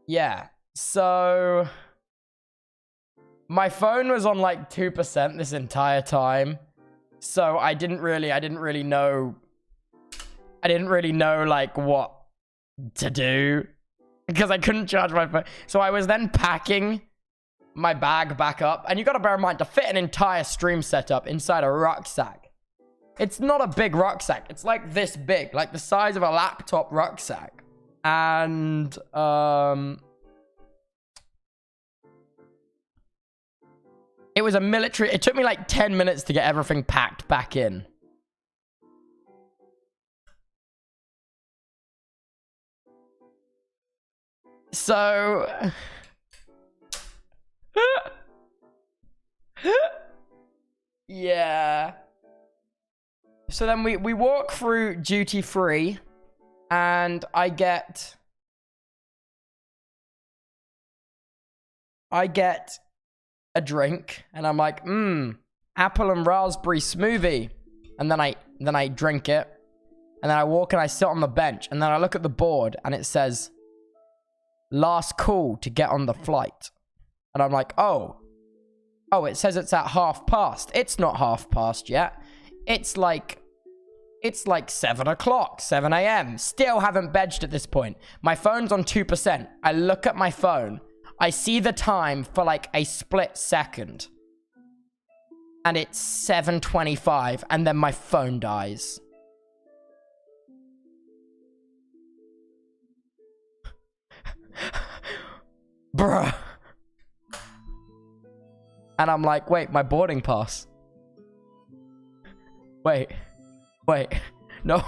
Yeah. So my phone was on like 2% this entire time. So I didn't really know like what to do because I couldn't charge my phone. So I was then packing my bag back up, and you got to bear in mind, to fit an entire stream setup inside a rucksack, it's not a big rucksack. It's like this big, like the size of a laptop rucksack. And it was a military... It took me like 10 minutes to get everything packed back in. So... yeah. So then we walk through duty free, and I get a drink, and I'm like, apple and raspberry smoothie. And then I drink it, and then I walk and I sit on the bench, and then I look at the board, and it says, last call to get on the flight. And I'm like, oh, it says it's at past. It's not past yet. It's like 7 o'clock, 7 a.m. Still haven't bedged at this point. My phone's on 2%. I look at my phone. I see the time for like a split second. And it's 7:25, and then my phone dies. Bruh. And I'm like, wait, my boarding pass. Wait. No.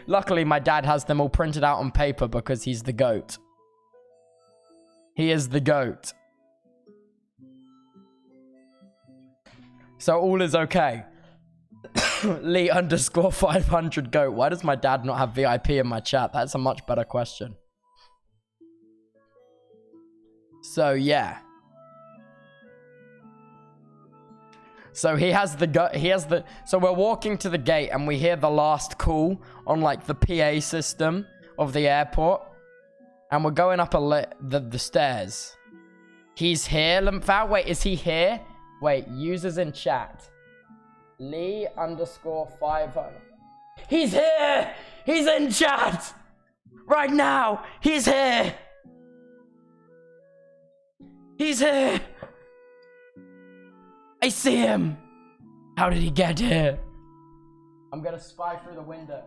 Luckily, my dad has them all printed out on paper because he's the GOAT. He is the GOAT. So all is okay. Lee _500 GOAT. Why does my dad not have VIP in my chat? That's a much better question. So yeah. So so we're walking to the gate, and we hear the last call on like the PA system of the airport. And we're going up the stairs. He's here, Limphal. Wait, is he here? Wait, users in chat. Lee _500. He's here! He's in chat! Right now! He's here! He's here! I see him! How did he get here? I'm gonna spy through the window.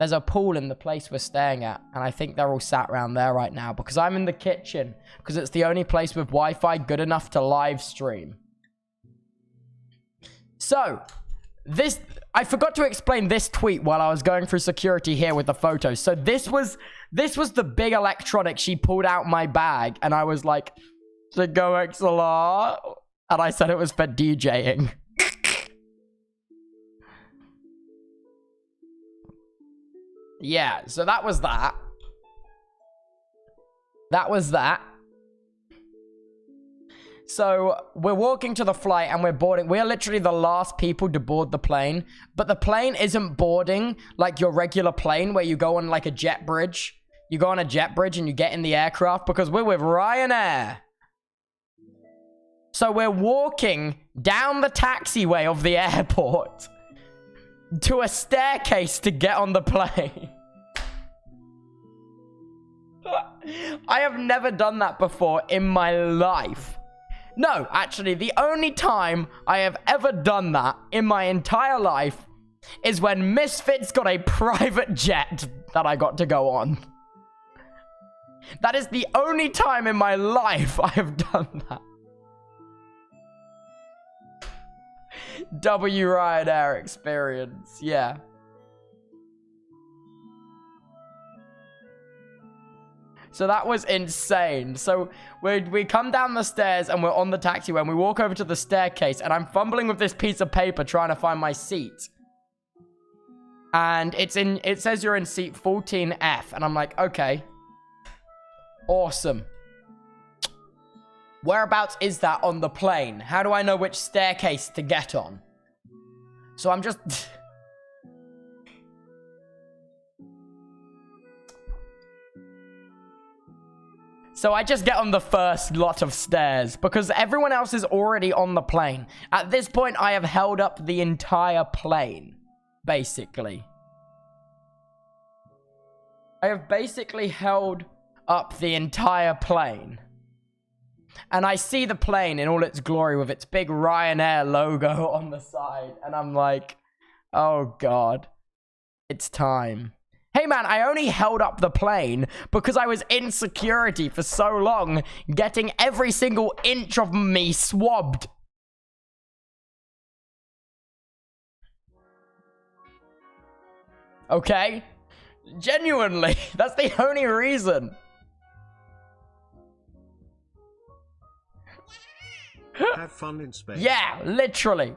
There's a pool in the place we're staying at, and I think they're all sat around there right now because I'm in the kitchen, because it's the only place with Wi-Fi good enough to live stream. So, I forgot to explain this tweet while I was going through security here with the photos. So this was the big electronic she pulled out my bag, and I was like, the Go XLR, and I said it was for DJing. Yeah, so that was that. That was that. So we're walking to the flight, and we're boarding. We're literally the last people to board the plane. But the plane isn't boarding like your regular plane where you go on like a jet bridge. You go on a jet bridge and you get in the aircraft, because we're with Ryanair. So we're walking down the taxiway of the airport to a staircase to get on the plane. I have never done that before in my life. No, actually, the only time I have ever done that in my entire life is when Misfits got a private jet that I got to go on. That is the only time in my life I have done that. W Ryanair experience, yeah. So that was insane. So we come down the stairs and we're on the taxiway and we walk over to the staircase and I'm fumbling with this piece of paper trying to find my seat. And it says you're in seat 14F and I'm like, okay. Awesome. Whereabouts is that on the plane? How do I know which staircase to get on? So I'm just... So I just get on the first lot of stairs because everyone else is already on the plane. At this point, I have held up the entire plane, basically. I have basically held up the entire plane. And I see the plane in all its glory with its big Ryanair logo on the side. And I'm like, oh God, it's time. Hey man, I only held up the plane because I was in security for so long, getting every single inch of me swabbed. Okay? Genuinely, that's the only reason. Have fun in Spain. Yeah, literally.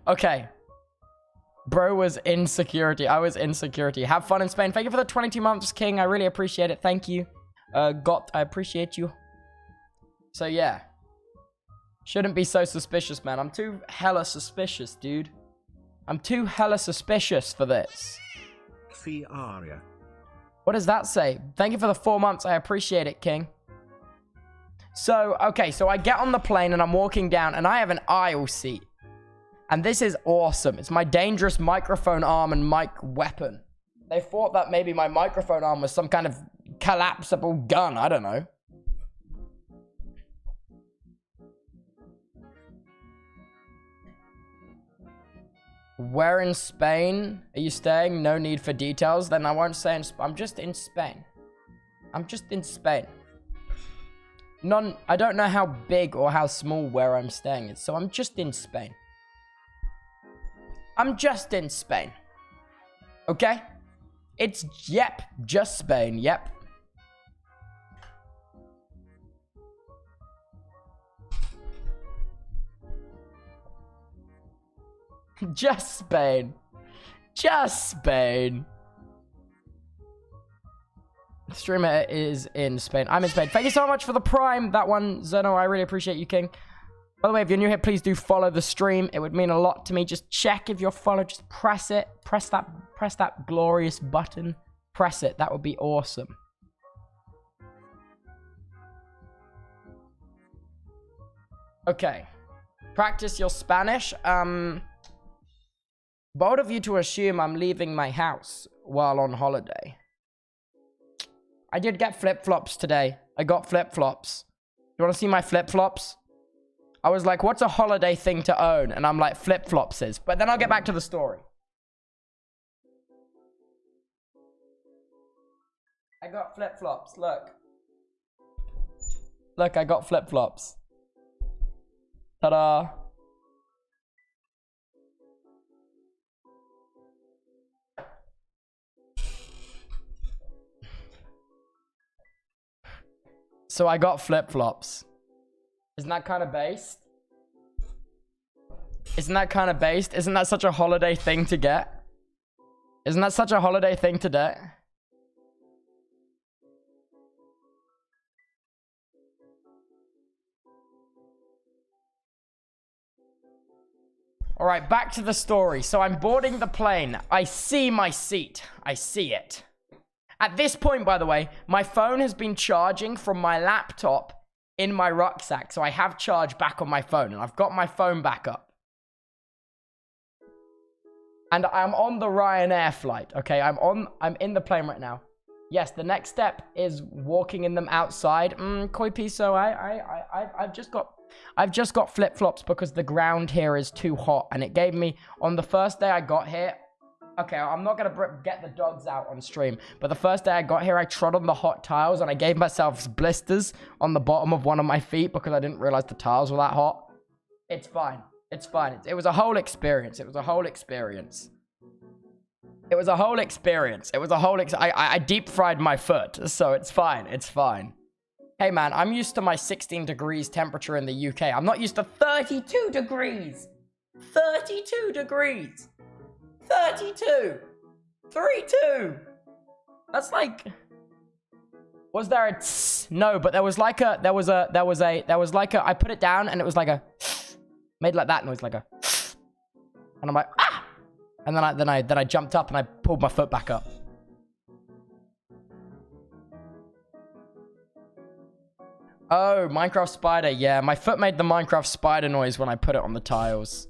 Okay. Bro was in security. I was in security. Have fun in Spain. Thank you for the 22 months, King. I really appreciate it. Thank you. I appreciate you. So, yeah. Shouldn't be so suspicious, man. I'm too hella suspicious, dude. I'm too hella suspicious for this. Fiaria. What does that say? Thank you for the 4 months. I appreciate it, King. So, okay. So, I get on the plane and I'm walking down and I have an aisle seat. And this is awesome. It's my dangerous microphone arm and mic weapon. They thought that maybe my microphone arm was some kind of collapsible gun. I don't know. Where in Spain are you staying? No need for details. Then I won't say in Spain. I'm just in Spain. I'm just in Spain. I don't know how big or how small where I'm staying is. So I'm just in Spain. I'm just in Spain. Okay? It's, yep, just Spain, yep. Just Spain. Just Spain. The streamer is in Spain. I'm in Spain. Thank you so much for the Prime. That one, Zeno, I really appreciate you, King. By the way, if you're new here, please do follow the stream. It would mean a lot to me. Just check if you're followed. Just press it. Press that glorious button. Press it. That would be awesome. Okay. Practice your Spanish. Bold of you to assume I'm leaving my house while on holiday. I did get flip-flops today. I got flip-flops. You want to see my flip-flops? I was like, what's a holiday thing to own? And I'm like, flip-flops is. But then I'll get back to the story. I got flip-flops. Look. Look, I got flip-flops. Ta-da. So I got flip-flops. Isn't that kind of based? Isn't that kind of based? Isn't that such a holiday thing to get? Isn't that such a holiday thing to get? All right, back to the story. So I'm boarding the plane. I see my seat. I see it. At this point, by the way, my phone has been charging from my laptop in my rucksack. So I have charge back on my phone and I've got my phone back up. And I'm on the Ryanair flight, okay? I'm in the plane right now. Yes, the next step is walking in them outside. Koi Piso, I've just got flip-flops because the ground here is too hot, and it gave me, on the first day I got here, okay, I'm not gonna get the dogs out on stream, but the first day I got here, I trod on the hot tiles, and I gave myself blisters on the bottom of one of my feet because I didn't realize the tiles were that hot. It's fine. It's fine. It was a whole experience. It was a whole experience. It was a whole experience. It was a whole I deep fried my foot, so it's fine. It's fine. Hey, man, I'm used to my 16 degrees temperature in the UK. I'm not used to 32 degrees. 32 degrees. 32. 32. That's like... Was there a tss? No, but there was like a... I put it down and it was like a... Made like that noise, like a... And I'm like, ah! And then I jumped up and I pulled my foot back up. Oh, Minecraft spider. Yeah, my foot made the Minecraft spider noise when I put it on the tiles.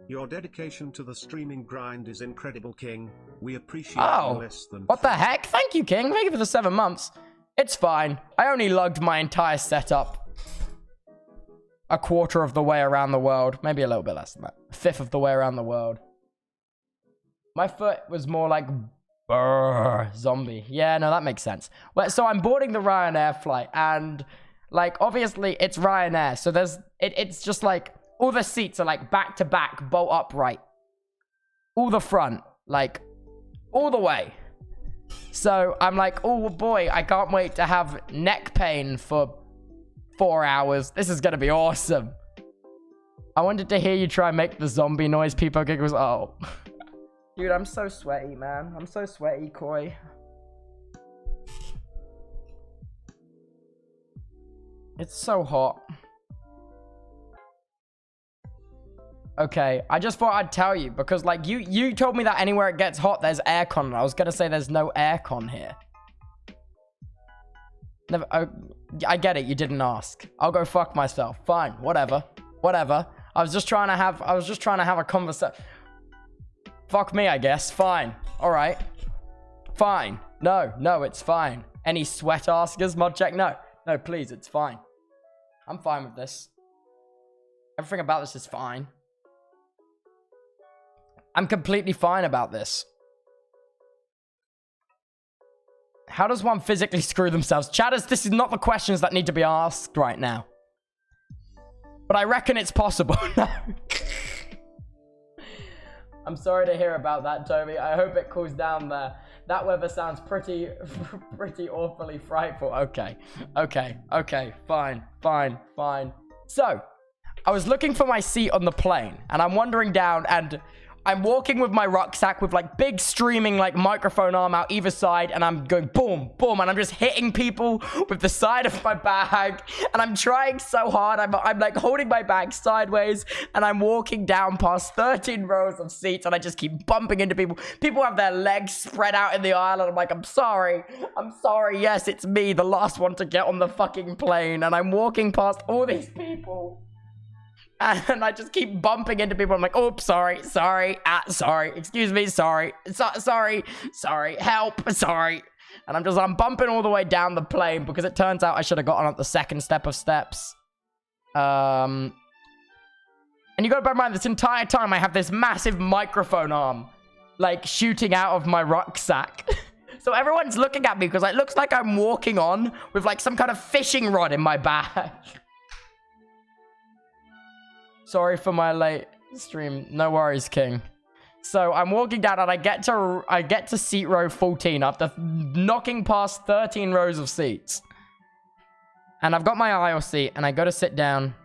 Your dedication to the streaming grind is incredible, King. We appreciate you less than... What the heck? Thank you, King. Thank you for the 7 months. It's fine. I only lugged my entire setup a quarter of the way around the world. Maybe a little bit less than that. A fifth of the way around the world. My foot was more like... Brrr, zombie. Yeah, no, that makes sense. Well, so I'm boarding the Ryanair flight. And, like, obviously, it's Ryanair. So there's... It's just like... All the seats are, like, back to back, bolt upright. All the front. Like, all the way. So I'm like, oh, boy, I can't wait to have neck pain for 4 hours. This is gonna be awesome. I wanted to hear you try and make the zombie noise. People giggles. Oh. Dude, I'm so sweaty, man. I'm so sweaty, Koi. It's so hot. Okay, I just thought I'd tell you because, like, you told me that anywhere it gets hot, there's aircon. And I was gonna say there's no aircon here. Never. I get it. You didn't ask. I'll go fuck myself. Fine. Whatever. Whatever. I was just trying to have a conversation. Fuck me, I guess. Fine. All right. Fine. No, it's fine. Any sweat askers? Mod check? No, please, it's fine. I'm fine with this. Everything about this is fine. I'm completely fine about this. How does one physically screw themselves? Chatters, this is not the questions that need to be asked right now. But I reckon it's possible. I'm sorry to hear about that, Toby. I hope it cools down there. That weather sounds pretty awfully frightful. Okay. Fine. So, I was looking for my seat on the plane, and I'm wandering down, and I'm walking with my rucksack with, like, big streaming, like, microphone arm out either side, and I'm going boom, boom, and I'm just hitting people with the side of my bag, and I'm trying so hard. I'm like, holding my bag sideways, and I'm walking down past 13 rows of seats, and I just keep bumping into people. People have their legs spread out in the aisle, and I'm like, I'm sorry, yes, it's me, the last one to get on the fucking plane, and I'm walking past all these people. And I just keep bumping into people. I'm like, oh, sorry, excuse me, sorry, help, sorry. And I'm bumping all the way down the plane because it turns out I should have gotten up the second step of steps. And you gotta bear in mind, this entire time I have this massive microphone arm, like, shooting out of my rucksack. So everyone's looking at me because it looks like I'm walking on with, like, some kind of fishing rod in my bag. Sorry for my late stream. No worries, King. So I'm walking down and I get to seat row 14 after knocking past 13 rows of seats. And I've got my aisle seat and I go to sit down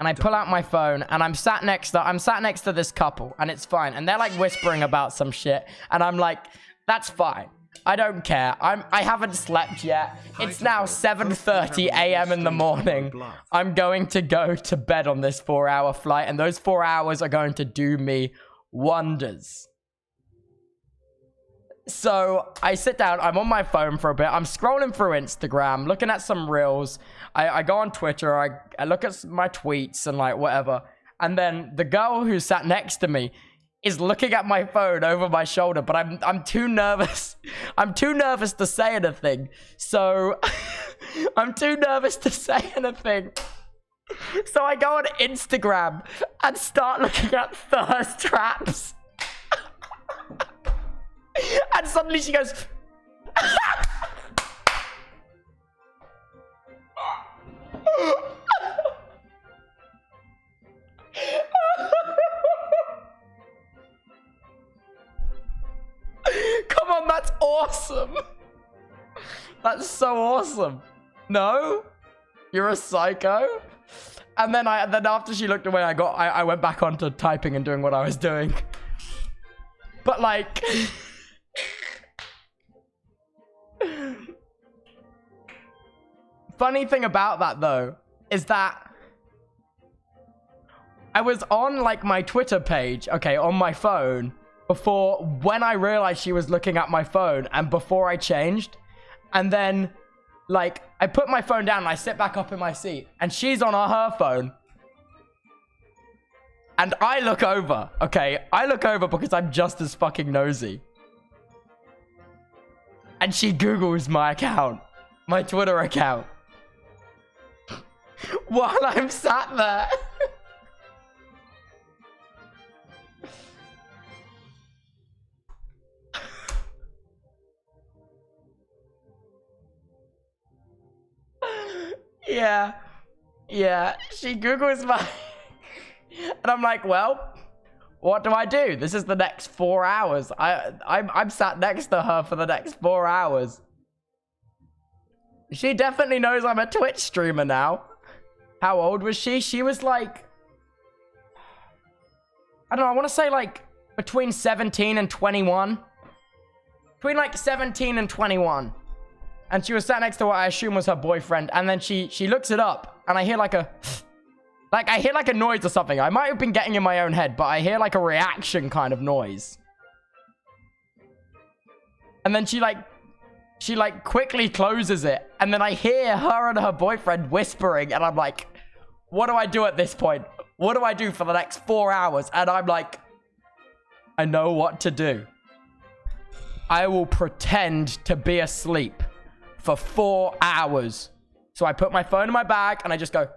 and I pull out my phone and I'm sat next to this couple and it's fine. And they're like whispering about some shit and I'm like, that's fine. I don't care. I haven't slept yet. It's now 7:30 a.m. in the morning. I'm going to go to bed on this 4-hour flight, and those 4 hours are going to do me wonders. So I sit down. I'm on my phone for a bit. I'm scrolling through Instagram, looking at some reels. I go on Twitter. I look at my tweets and like whatever. And then the girl who sat next to me, is looking at my phone over my shoulder, but I'm too nervous. I'm too nervous to say anything. So I'm too nervous to say anything. So I go on Instagram and start looking at thirst traps. And suddenly she goes, come on, that's awesome. That's so awesome. No? You're a psycho? And then after she looked away, I went back onto typing and doing what I was doing. But like funny thing about that though is that I was on like my Twitter page, okay, on my phone before, when I realized she was looking at my phone and before I changed. And then like I put my phone down and I sit back up in my seat and she's on her phone. And I look over, okay? I look over because I'm just as fucking nosy. And she Googles my account, my Twitter account. While I'm sat there. Yeah, she Googles my... And I'm like, well, what do I do? This is the next 4 hours. I'm sat next to her for the next 4 hours. She definitely knows I'm a Twitch streamer now. How old was she? She was like... I don't know, I want to say like between 17 and 21. Between like 17 and 21. And she was sat next to what I assume was her boyfriend. And then she looks it up. And I hear like a... Like, I hear like a noise or something. I might have been getting in my own head, but I hear like a reaction kind of noise. And then she quickly closes it. And then I hear her and her boyfriend whispering. And I'm like, what do I do at this point? What do I do for the next 4 hours? And I'm like, I know what to do. I will pretend to be asleep for 4 hours. So I put my phone in my bag and I just go...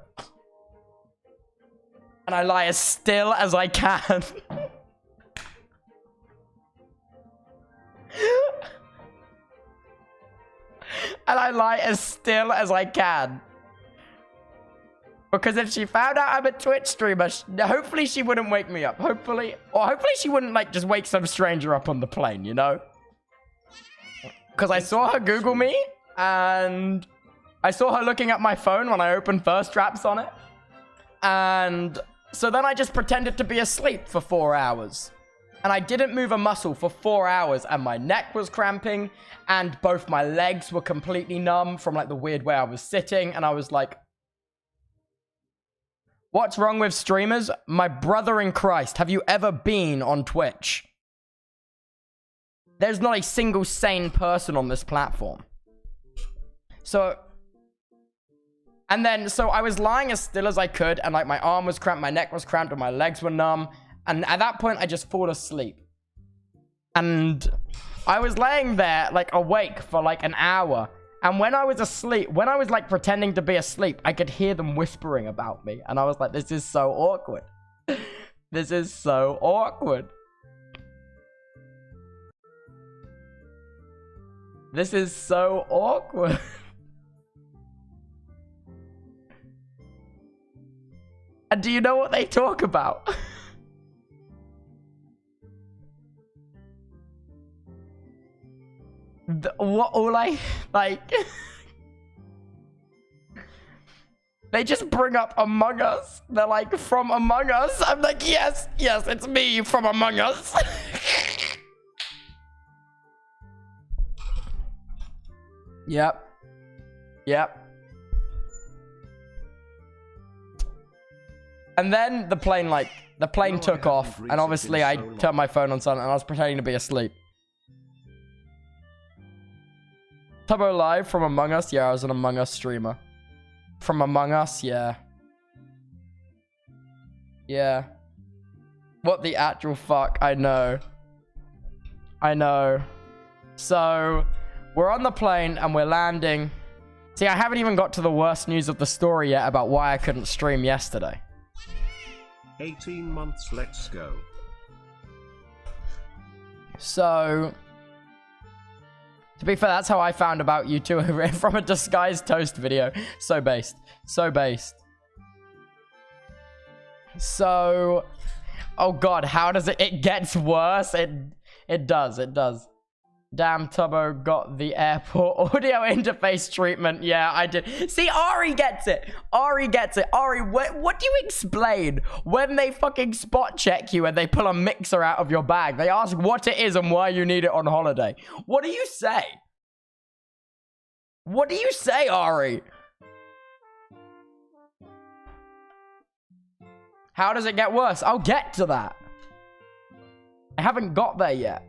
And I lie as still as I can. And I lie as still as I can. Because if she found out I'm a Twitch streamer, hopefully she wouldn't wake me up. Hopefully she wouldn't like just wake some stranger up on the plane, you know? Because I saw her Google me. And I saw her looking at my phone when I opened thirst traps on it. And... so then I just pretended to be asleep for 4 hours. And I didn't move a muscle for 4 hours. And my neck was cramping. And both my legs were completely numb from like the weird way I was sitting. And I was like, what's wrong with streamers? My brother in Christ, have you ever been on Twitch? There's not a single sane person on this platform. So... and then, so I was lying as still as I could, and like my arm was cramped, my neck was cramped, and my legs were numb. And at that point, I just fall asleep. And I was laying there, like awake for like an hour. And when I was asleep, when I was like pretending to be asleep, I could hear them whispering about me. And I was like, this is so awkward. This is so awkward. This is so awkward. And do you know what they talk about? They just bring up Among Us. They're like, from Among Us? I'm like, yes, it's me from Among Us. Yep. And then the plane took off, and obviously I turned my phone on silent, and I was pretending to be asleep. TubboLIVE from Among Us? Yeah, I was an Among Us streamer. From Among Us? Yeah. Yeah. What the actual fuck? I know. I know. So, we're on the plane and we're landing. See, I haven't even got to the worst news of the story yet about why I couldn't stream yesterday. 18 months, let's go. So, to be fair, that's how I found about you two from a disguised toast video. So based. So based. So, oh god, how does it gets worse? It does. Damn, Tubbo got the airport audio interface treatment. Yeah, I did. See, Ari gets it. Ari, what do you explain when they fucking spot check you and they pull a mixer out of your bag? They ask what it is and why you need it on holiday. What do you say? What do you say, Ari? How does it get worse? I'll get to that. I haven't got there yet.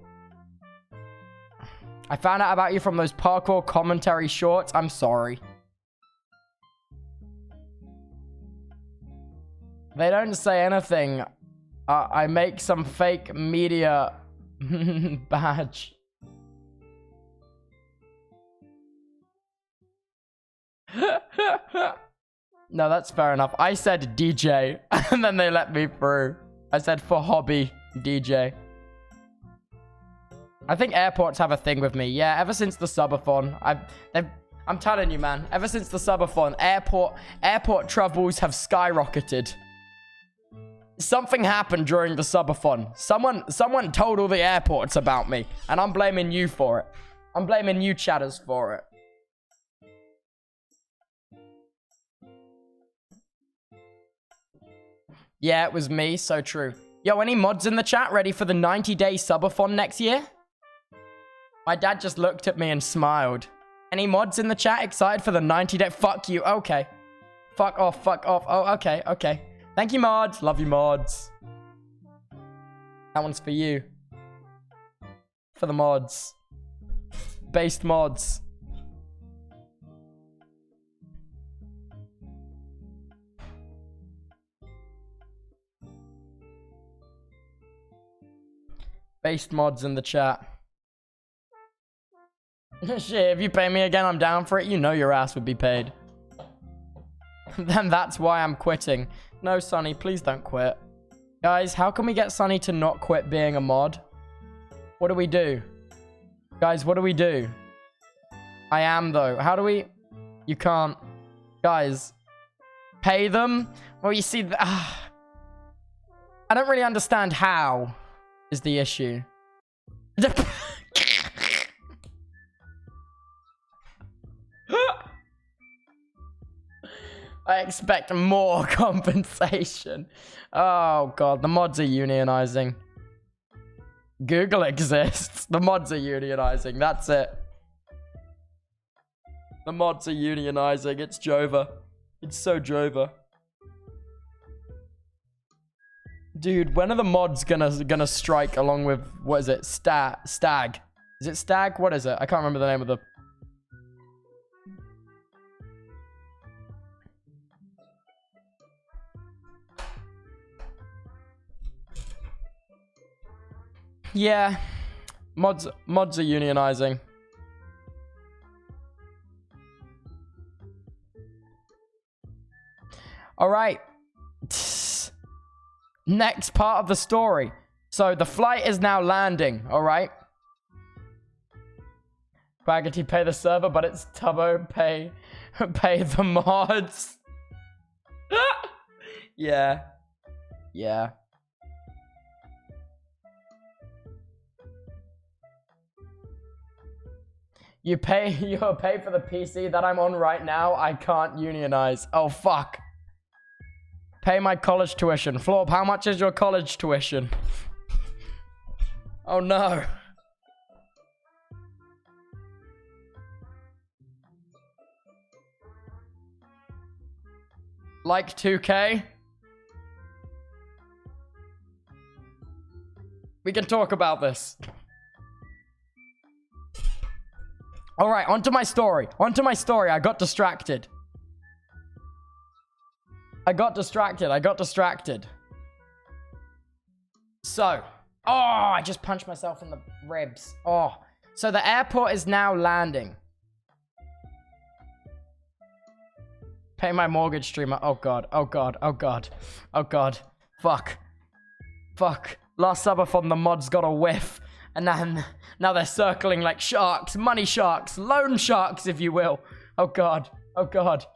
I found out about you from those parkour commentary shorts. I'm sorry. They don't say anything. I make some fake media badge. No, that's fair enough. I said DJ, and then they let me through. I said for hobby DJ. I think airports have a thing with me. Yeah, ever since the subathon, I'm telling you, man. Ever since the subathon, airport troubles have skyrocketed. Something happened during the subathon. Someone told all the airports about me, and I'm blaming you for it. I'm blaming you, chatters, for it. Yeah, it was me. So true. Yo, any mods in the chat ready for the 90-day subathon next year? My dad just looked at me and smiled. Any mods in the chat excited for the 90-day? Fuck you. Okay. Fuck off. Fuck off. Oh, okay. Okay. Thank you, mods. Love you, mods. That one's for you. For the mods. Based mods. Based mods in the chat. Shit, if you pay me again, I'm down for it. You know your ass would be paid. Then that's why I'm quitting. No, Sonny, please don't quit. Guys, how can we get Sonny to not quit being a mod? What do we do? Guys, what do we do? I am, though. How do we... You can't. Guys. Pay them? Well, you see... I don't really understand how is the issue. I expect more compensation. Oh, God. The mods are unionizing. Google exists. The mods are unionizing. That's it. The mods are unionizing. It's Jova. It's so Jova. Dude, when are the mods gonna strike along with... What is it? Stag. Is it Stag? What is it? I can't remember the name of the... Yeah, mods are unionizing. All right. Next part of the story. So the flight is now landing. All right. Quaggity pay the server, but it's Tubbo pay the mods. Yeah. Yeah. You'll pay for the PC that I'm on right now. I can't unionize. Oh, fuck. Pay my college tuition. Florp, how much is your college tuition? Oh, no. Like 2K? We can talk about this. All right, onto my story. I got distracted. So, oh, I just punched myself in the ribs. Oh, so the airport is now landing. Pay my mortgage, streamer. Oh god, oh god, oh god, oh god. Fuck. Fuck. Last subathon, the mods got a whiff. And now they're circling like sharks, money sharks, loan sharks, if you will. Oh god, oh god.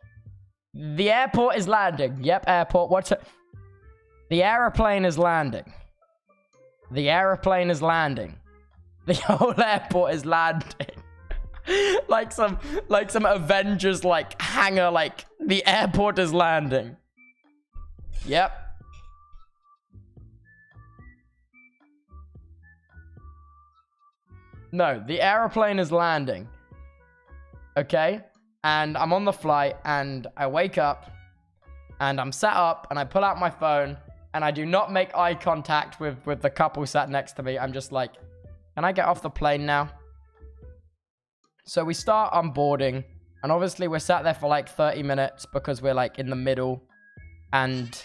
The airport is landing. Yep, airport. What's it? The aeroplane is landing. The aeroplane is landing. The whole airport is landing. like some Avengers like hangar, like the airport is landing. Yep. No, the aeroplane is landing. Okay? And I'm on the flight and I wake up and I'm sat up and I pull out my phone and I do not make eye contact with the couple sat next to me. I'm just like, can I get off the plane now? So we start onboarding and obviously we're sat there for like 30 minutes because we're like in the middle and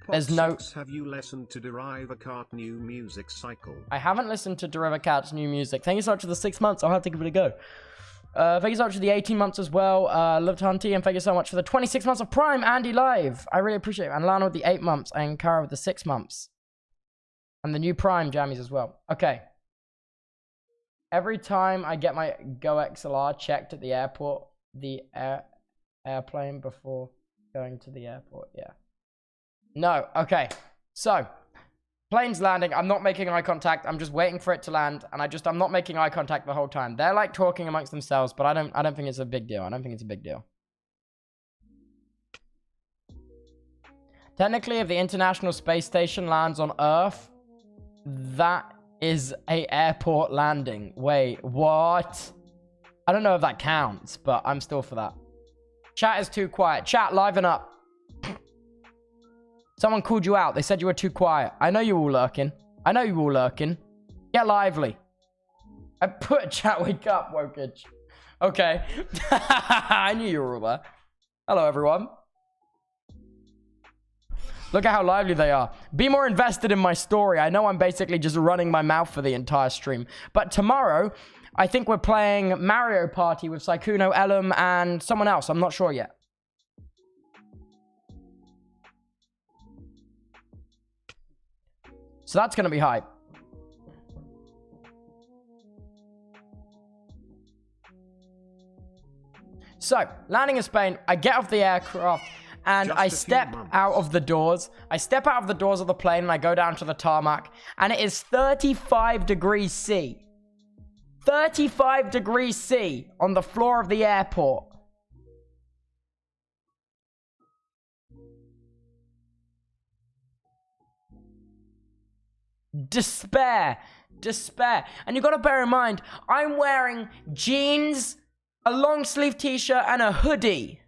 there's no... Have you listened to Derivacat new music cycle? I haven't listened to Derivacat's new music. Thank you so much for the 6 months. I'll have to give it a go. Thank you so much for the 18 months as well. Loved Hunty, and thank you so much for the 26 months of Prime, Andy Live. I really appreciate it. And Lana with the 8 months, and Kara with the 6 months. And the new Prime jammies as well. Okay. Every time I get my Go XLR checked at the airport, the airplane before going to the airport, yeah. No, okay. So, plane's landing. I'm not making eye contact. I'm just waiting for it to land, and I'm not making eye contact the whole time. They're like talking amongst themselves, but I don't think it's a big deal. I don't think it's a big deal. Technically, if the International Space Station lands on Earth, that is a airport landing. Wait, what? I don't know if that counts, but I'm still for that. Chat is too quiet. Chat, liven up. Someone called you out. They said you were too quiet. I know you all lurking. I know you all lurking. Get lively. I put chat wake up, Wokage. Okay. I knew you were all there. Hello, everyone. Look at how lively they are. Be more invested in my story. I know I'm basically just running my mouth for the entire stream. But tomorrow, I think we're playing Mario Party with Saikuno, Ellum, and someone else. I'm not sure yet. So that's going to be hype. So, landing in Spain, I get off the aircraft and I step out of the doors. I step out of the doors of the plane and I go down to the tarmac and it is 35 degrees C. 35 degrees C on the floor of the airport. Despair. And you got to bear in mind, I'm wearing jeans, a long sleeve t-shirt, and a hoodie.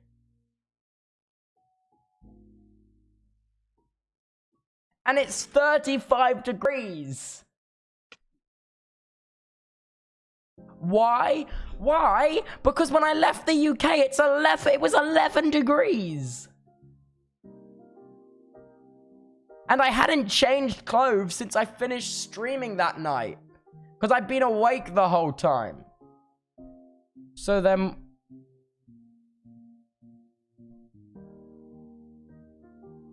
And it's 35 degrees. Why? Because when I left the UK, it was 11 degrees. And I hadn't changed clothes since I finished streaming that night. Because I'd been awake the whole time. So then...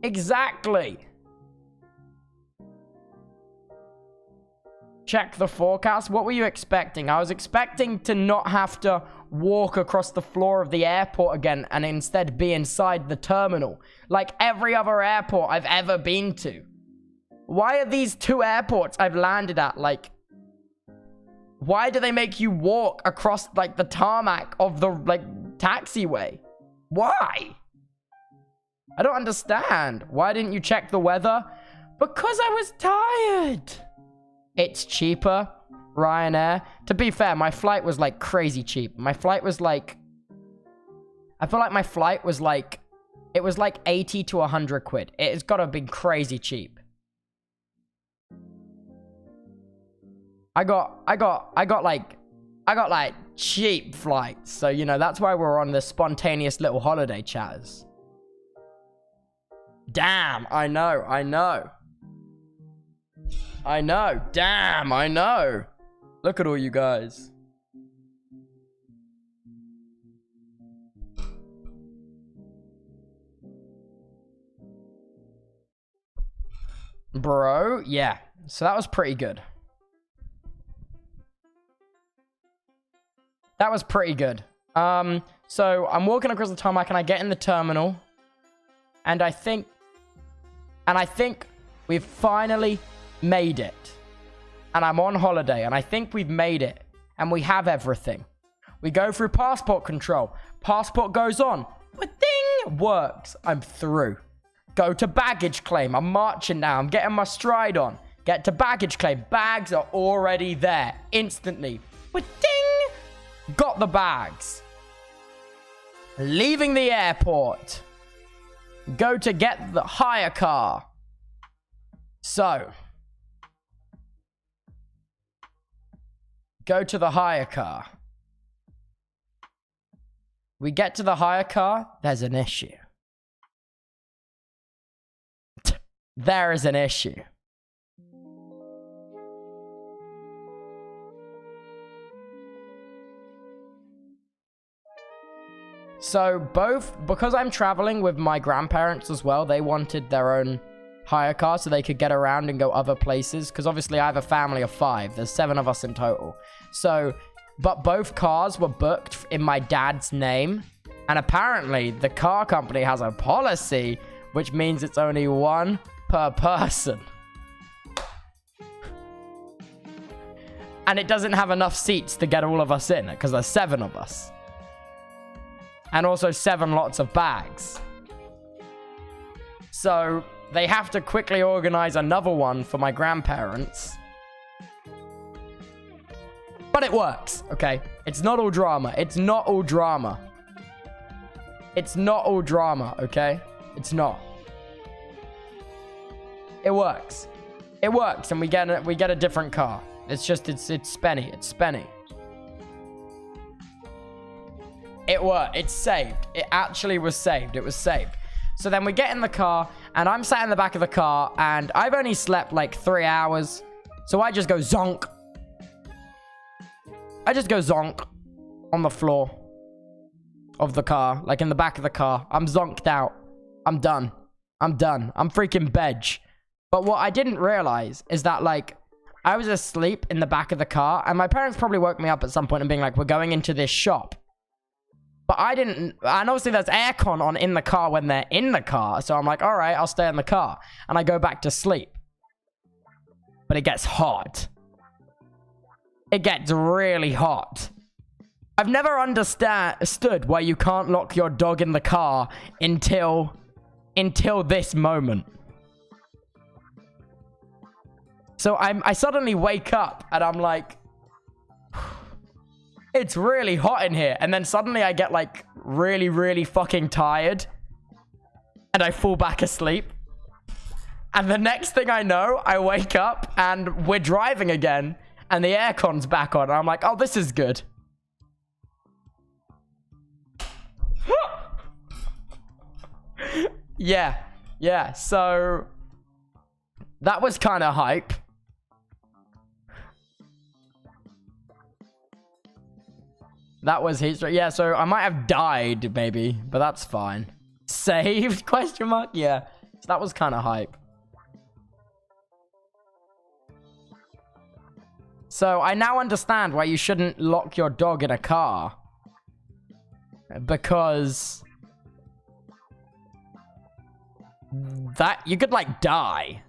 Exactly. Check the forecast. What were you expecting? I was expecting to not have to walk across the floor of the airport again and instead be inside the terminal like every other airport I've ever been to. Why are these two airports I've landed at like, why do they make you walk across like the tarmac of the like taxiway? Why? I don't understand. Why didn't you check the weather? Because I was tired. It's cheaper. Ryanair. To be fair, my flight was like crazy cheap. My flight was like... I feel like my flight was like... It was like 80 to 100 quid. It's gotta be crazy cheap. I got like cheap flights. So, you know, that's why we're on this spontaneous little holiday, chatters. Damn, I know. I know. Damn, I know. Look at all you guys. Bro, yeah. So that was pretty good. That was pretty good. So I'm walking across the tarmac and I get in the terminal. And I think we've finally made it. And I'm on holiday and I think we've made it. And we have everything. We go through passport control. Passport goes on. Ding! Works. I'm through. Go to baggage claim. I'm marching now. I'm getting my stride on. Get to baggage claim. Bags are already there. Instantly. Ding! Got the bags. Leaving the airport. Go to get the hire car. So. Go to the hire car. We get to the hire car. There's an issue. There is an issue. So because I'm traveling with my grandparents as well, they wanted their own hire car so they could get around and go other places. Because obviously I have a family of 5. There's 7 of us in total. So, but both cars were booked in my dad's name. And apparently the car company has a policy, which means it's only 1 per person. And it doesn't have enough seats to get all of us in because there's 7 of us. And also 7 lots of bags. So they have to quickly organize another one for my grandparents. But it works, okay? It's not all drama. It's not all drama. It's not all drama, okay? It's not. It works. It works, and we get a different car. It's just it's spenny. It's spenny. It worked. It's saved. It actually was saved. It was saved. So then we get in the car, and I'm sat in the back of the car, and I've only slept like 3 hours. So I just go zonk. I just go zonk on the floor of the car, like in the back of the car. I'm zonked out. I'm done. I'm done. I'm freaking bedge. But what I didn't realize is that, like, I was asleep in the back of the car, and my parents probably woke me up at some point and being like, we're going into this shop. But I didn't, and obviously there's aircon on in the car when they're in the car, so I'm like, all right, I'll stay in the car. And I go back to sleep. But it gets hot. It gets really hot. I've never understood why you can't lock your dog in the car until this moment. So I suddenly wake up and I'm like, it's really hot in here. And then suddenly I get like really, really fucking tired. And I fall back asleep. And the next thing I know, I wake up and we're driving again. And the aircon's back on. And I'm like, oh, this is good. Yeah. So that was kind of hype. That was history. Yeah, so I might have died, maybe, but that's fine. Saved? Question mark? Yeah. So that was kind of hype. So I now understand why you shouldn't lock your dog in a car. Because that you could like die.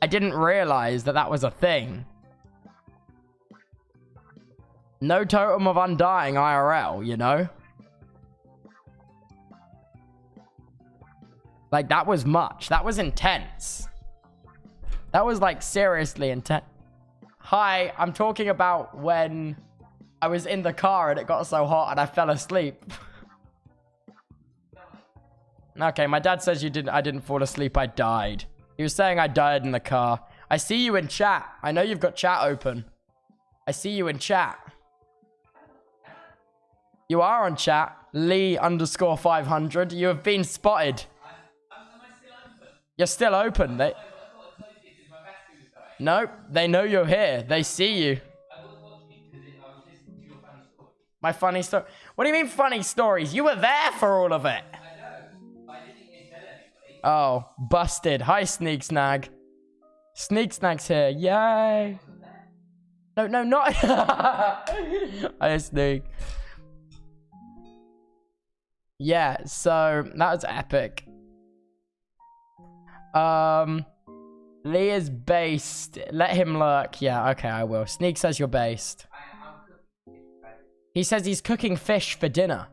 I didn't realize that that was a thing. No totem of undying IRL, you know? Like, that was much. That was intense. That was, like, seriously intense. Hi, I'm talking about when I was in the car and it got so hot and I fell asleep. Okay, my dad says I didn't fall asleep, I died. He was saying I died in the car. I see you in chat. I know you've got chat open. I see you in chat. You are on chat. Lee_500. You have been spotted. Am I still open? You're still open. Nope, they know you're here. They see you. My funny story. What do you mean funny stories? You were there for all of it. Oh, busted. Hi, Sneak Snag. Sneak Snag's here. Yay. No, not. Hi, Sneak. Yeah, so that was epic. Lee is based. Let him lurk. Yeah, okay, I will. Sneak says you're based. He says he's cooking fish for dinner.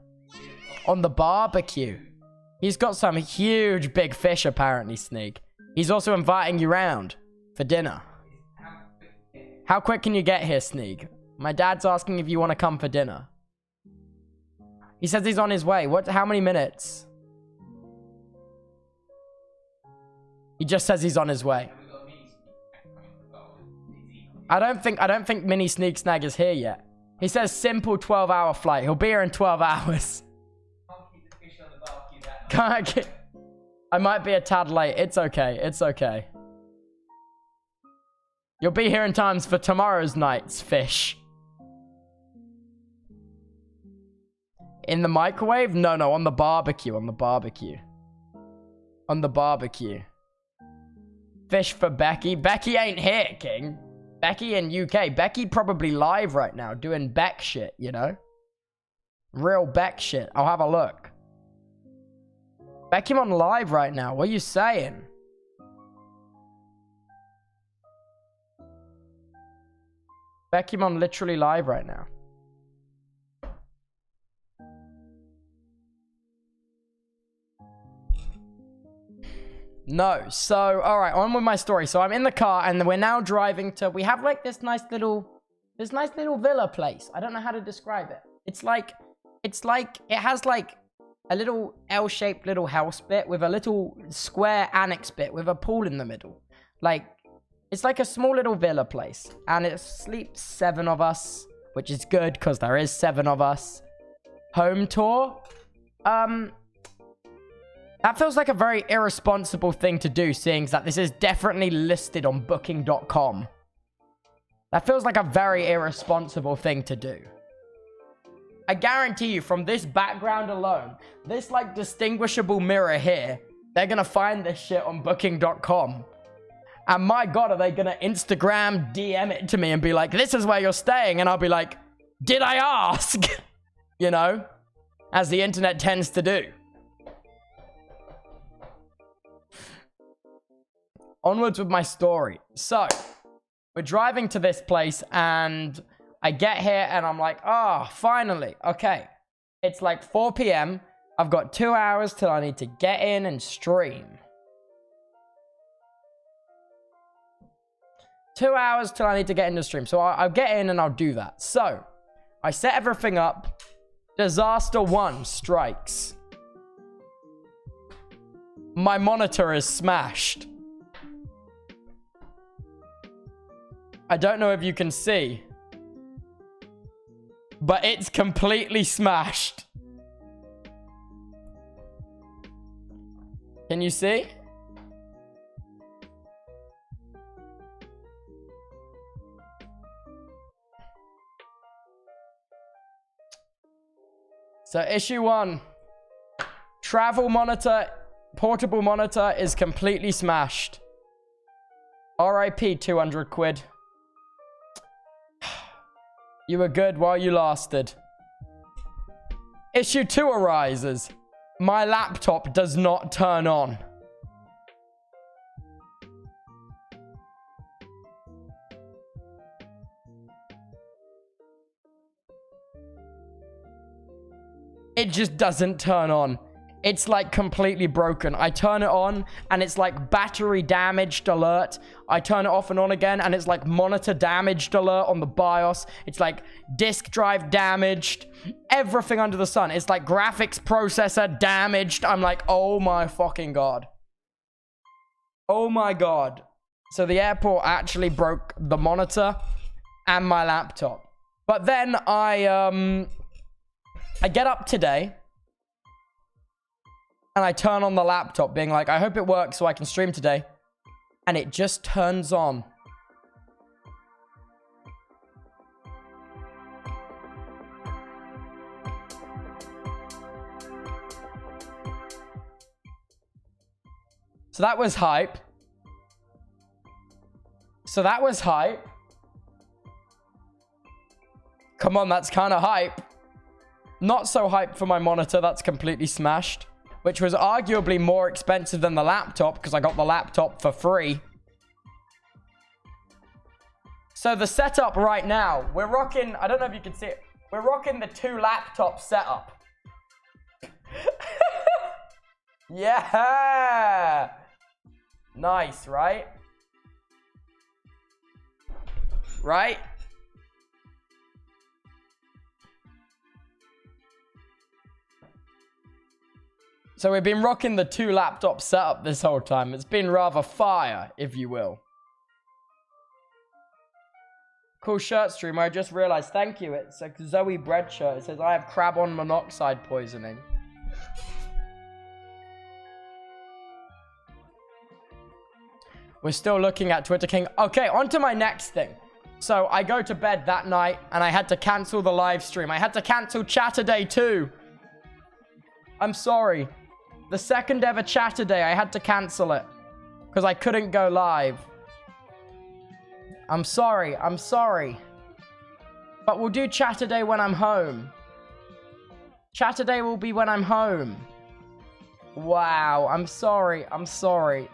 On the barbecue. He's got some huge big fish, apparently, Sneak. He's also inviting you round for dinner. How quick can you get here, Sneak? My dad's asking if you want to come for dinner. He says he's on his way. What? How many minutes? He just says he's on his way. I don't think Mini Sneak Snag is here yet. He says simple 12-hour flight. He'll be here in 12 hours. I might be a tad late. It's okay. It's okay. You'll be here in times for tomorrow's night's fish. In the microwave? No, on the barbecue. On the barbecue. On the barbecue. Fish for Becky. Becky ain't here, King. Becky in UK. Becky probably live right now doing Beck shit, you know? Real Beck shit. I'll have a look. Becky on live right now. What are you saying? Becky on literally live right now. No. So, all right, on with my story. So I'm in the car and we're now driving to, we have like this nice little villa place. I don't know how to describe it. It's like, it has like a little L-shaped little house bit with a little square annex bit with a pool in the middle. Like, it's like a small little villa place. And it sleeps 7 of us, which is good because there is 7 of us. Home tour. That feels like a very irresponsible thing to do, seeing that this is definitely listed on booking.com. That feels like a very irresponsible thing to do. I guarantee you, from this background alone, this, like, distinguishable mirror here, they're gonna find this shit on booking.com. And my God, are they gonna Instagram DM it to me and be like, this is where you're staying? And I'll be like, did I ask? You know? As the internet tends to do. Onwards with my story. So, we're driving to this place and I get here and I'm like, oh, finally. Okay. It's like 4 p.m. I've got 2 hours till I need to get in and stream. 2 hours till I need to get in the stream. So I'll get in and I'll do that. So, I set everything up. Disaster 1 strikes. My monitor is smashed. I don't know if you can see, but it's completely smashed. Can you see? So issue 1, travel monitor, portable monitor is completely smashed. RIP 200 quid. You were good while you lasted. Issue 2 arises. My laptop does not turn on. It just doesn't turn on. It's like completely broken. I turn it on and it's like battery damaged alert. I turn it off and on again and it's like monitor damaged alert on the BIOS. It's like disk drive damaged. Everything under the sun. It's like graphics processor damaged. I'm like, oh my fucking God. Oh my God. So the airport actually broke the monitor and my laptop. But then I get up today. And I turn on the laptop being like, I hope it works so I can stream today. And it just turns on. So that was hype. So that was hype. Come on, that's kind of hype. Not so hype for my monitor. That's completely smashed. Which was arguably more expensive than the laptop because I got the laptop for free. So the setup right now, we're rocking, I don't know if you can see it. We're rocking the 2 laptop setup. Yeah. Nice, right? Right? So we've been rocking the 2 laptop setup this whole time. It's been rather fire, if you will. Cool shirt streamer. I just realized. Thank you. It's a Zoe bread shirt. It says, I have carbon monoxide poisoning. We're still looking at Twitter King. Okay, on to my next thing. So I go to bed that night and I had to cancel the live stream. I had to cancel Chatterday too. I'm sorry. The second ever Chatterday, I had to cancel it. Because I couldn't go live. I'm sorry. I'm sorry. But we'll do Chatterday when I'm home. Chatterday will be when I'm home. Wow. I'm sorry. I'm sorry.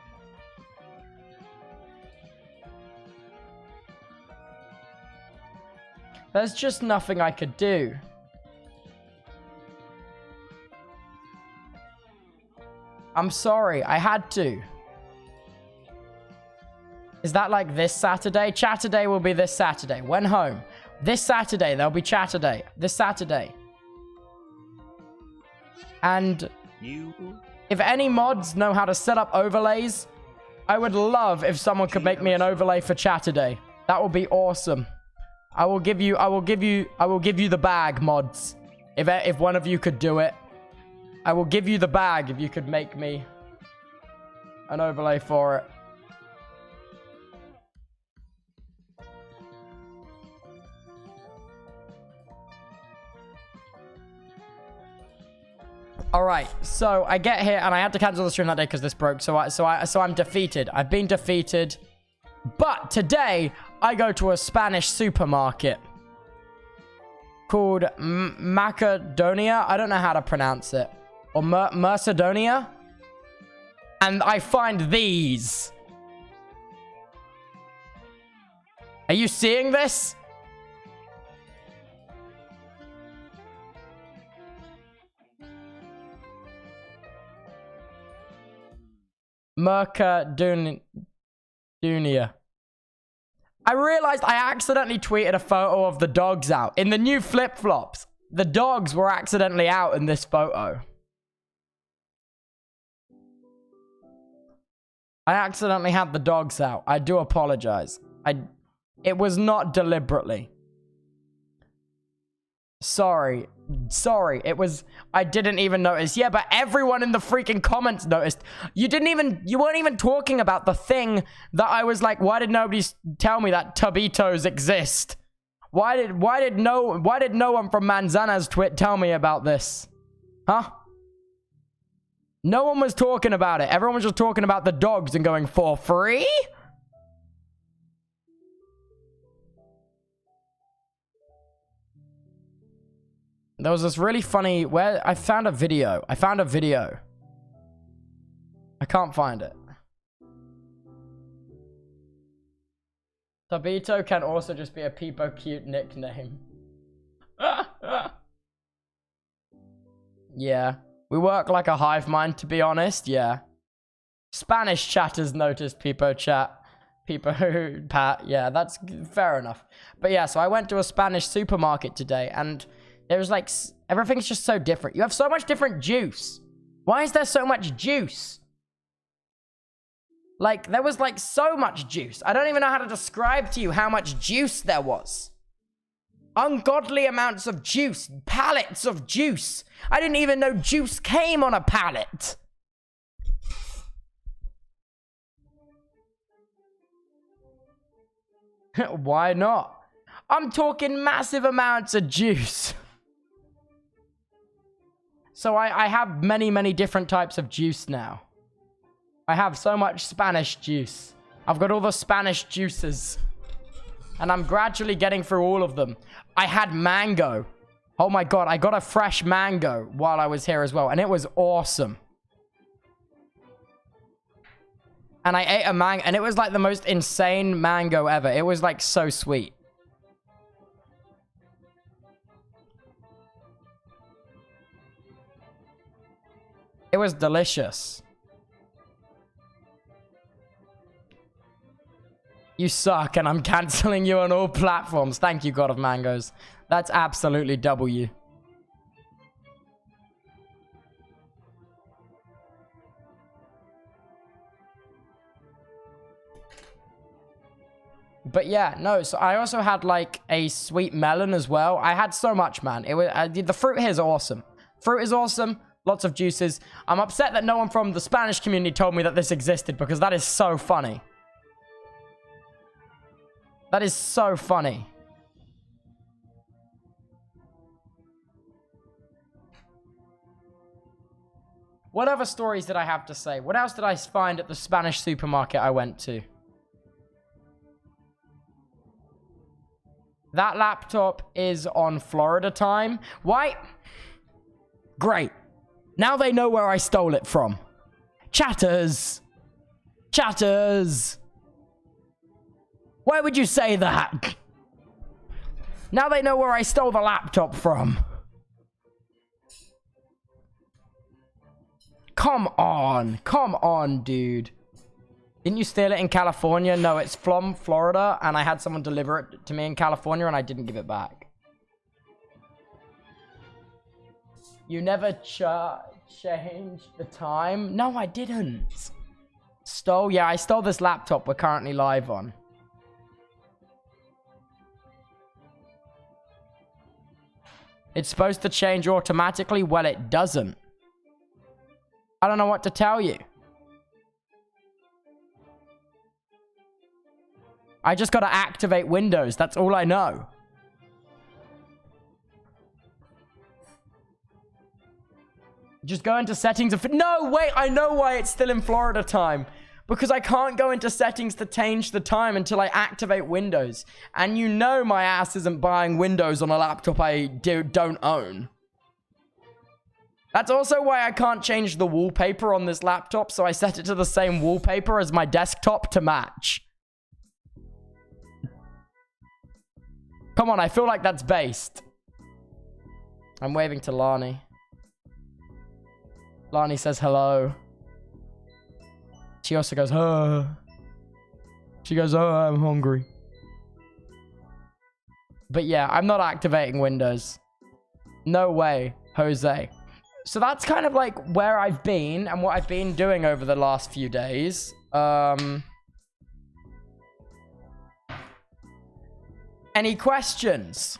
There's just nothing I could do. I'm sorry. I had to. Is that like this Saturday? Chatterday will be this Saturday. When home. This Saturday, there'll be Chatterday. This Saturday. And if any mods know how to set up overlays, I would love if someone could make me an overlay for Chatterday. That would be awesome. I will give you the bag, mods. If one of you could do it. I will give you the bag if you could make me an overlay for it. All right, so I get here and I had to cancel the stream that day because this broke. So I'm defeated. I've been defeated. But today I go to a Spanish supermarket called Macedonia. I don't know how to pronounce it. Or Mercedonia. And I find these. Are you seeing this? Mercadunia. I realized I accidentally tweeted a photo of the dogs out. In the new flip-flops, the dogs were accidentally out in this photo. I accidentally had the dogs out. I do apologize. It was not deliberately. Sorry. It was, I didn't even notice. Yeah, but everyone in the freaking comments noticed. You weren't even talking about the thing that I was like, why did nobody tell me that Tubitos exist? Why did no one from Manzana's twit tell me about this? Huh? No one was talking about it. Everyone was just talking about the dogs and going, for free? There was this really funny, where I found a video. I can't find it. Tubito can also just be a peepo cute nickname. Yeah. We work like a hive mind, to be honest. Yeah. Spanish chatters noticed peepo chat. Peepo pat. Yeah, that's fair enough. But yeah, so I went to a Spanish supermarket today and there was like, everything's just so different. You have so much different juice. Why is there so much juice? Like, there was like so much juice. I don't even know how to describe to you how much juice there was. Ungodly amounts of juice. Pallets of juice. I didn't even know juice came on a pallet. Why not? I'm talking massive amounts of juice. So I have many different types of juice now. I have so much Spanish juice. I've got all the Spanish juices. And I'm gradually getting through all of them. I had mango. Oh my god, I got a fresh mango while I was here as well. And it was awesome. And I ate a mango. And it was like the most insane mango ever. It was like so sweet. It was delicious. You suck, and I'm canceling you on all platforms. Thank you, God of Mangoes. That's absolutely W. But yeah, no, so I also had like a sweet melon as well. I had so much, man. It was the fruit here is awesome. Fruit is awesome. Lots of juices. I'm upset that no one from the Spanish community told me that this existed because that is so funny. That is so funny. What other stories did I have to say? What else did I find at the Spanish supermarket I went to? That laptop is on Florida time. Why? Great. Now they know where I stole it from. Chatters. Chatters. Why would you say that? Now they know where I stole the laptop from. Come on, dude. Didn't you steal it in California? No, it's from Florida, and I had someone deliver it to me in California, and I didn't give it back. You never changed the time? No, I didn't. Stole? Yeah, I stole this laptop we're currently live on. It's supposed to change automatically? Well, it doesn't. I don't know what to tell you. I just gotta activate Windows. That's all I know. Just go into settings of... No, wait, I know why it's still in Florida time. Because I can't go into settings to change the time until I activate Windows. And you know my ass isn't buying Windows on a laptop I don't own. That's also why I can't change the wallpaper on this laptop, so I set it to the same wallpaper as my desktop to match. Come on, I feel like that's based. I'm waving to Lani. Lani says hello. She also goes, oh. She goes, oh, I'm hungry. But yeah, I'm not activating Windows. No way, Jose. So that's kind of like where I've been and what I've been doing over the last few days. Any questions?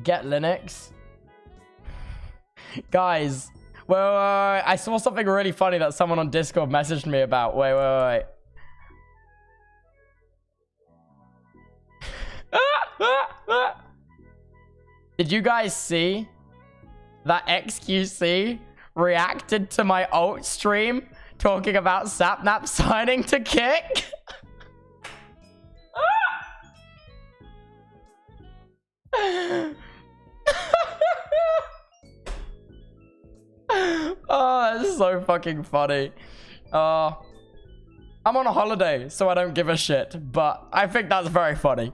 Get Linux. Guys, wait. I saw something really funny that someone on Discord messaged me about. Wait. Did you guys see that XQC reacted to my alt stream talking about Sapnap signing to Kick? Oh, that's so fucking funny. I'm on a holiday, so I don't give a shit, but I think that's very funny.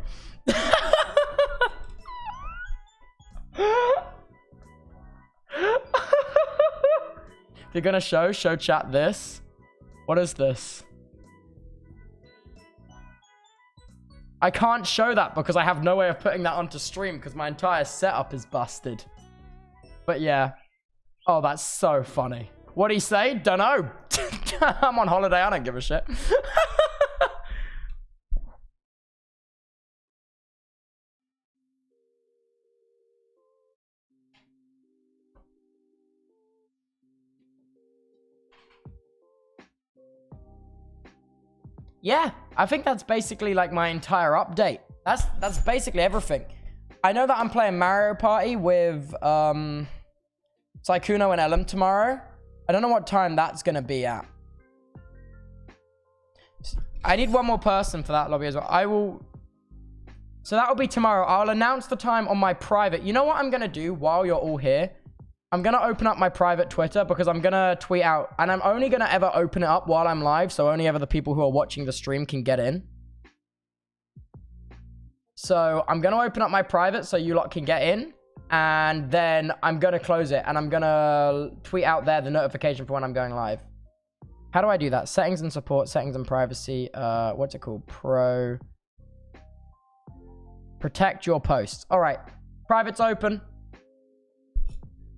If you're gonna show chat this. What is this? I can't show that because I have no way of putting that onto stream because my entire setup is busted. But yeah. Oh, that's so funny. What'd he say? Dunno. I'm on holiday. I don't give a shit. Yeah. I think that's basically like my entire update. That's basically everything. I know that I'm playing Mario Party with Sykkuno and Ellum tomorrow. I don't know what time that's gonna be at. I need one more person for that lobby as well. I will... So that'll be tomorrow. I'll announce the time on my private. You know what I'm gonna do while you're all here? I'm gonna open up my private Twitter because I'm gonna tweet out. And I'm only gonna ever open it up while I'm live. So only ever the people who are watching the stream can get in. So I'm gonna open up my private so you lot can get in. And then I'm gonna close it. And I'm gonna tweet out there the notification for when I'm going live. How do I do that? Settings and support, settings and privacy. What's it called? Protect your posts. All right, private's open.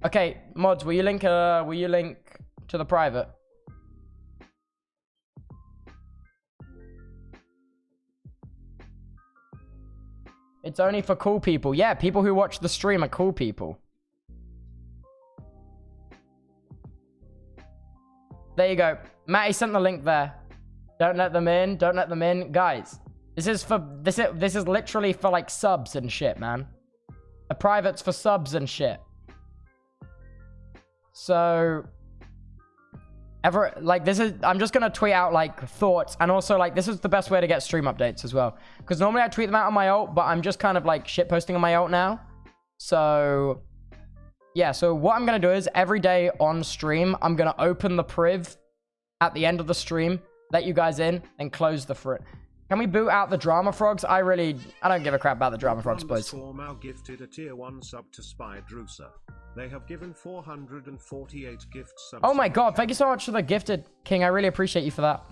Okay, mods, will you link to the private? It's only for cool people. Yeah, people who watch the stream are cool people. There you go. Matty sent the link there. Don't let them in. Don't let them in. Guys, this is literally for like subs and shit, man. The private's for subs and shit. So I'm just gonna tweet out like thoughts, and also like this is the best way to get stream updates as well. Because normally I tweet them out on my ult, but I'm just kind of like shit posting on my ult now. So yeah, so what I'm going to do is every day on stream, I'm going to open the priv at the end of the stream, let you guys in, and close the front. Can we boot out the drama frogs? I don't give a crap about the drama frogs, boys. Now gifted a tier 1 sub to Spy Drusa. They have given 448 gift subs. Oh my god, thank you so much for the gifted, King. I really appreciate you for that.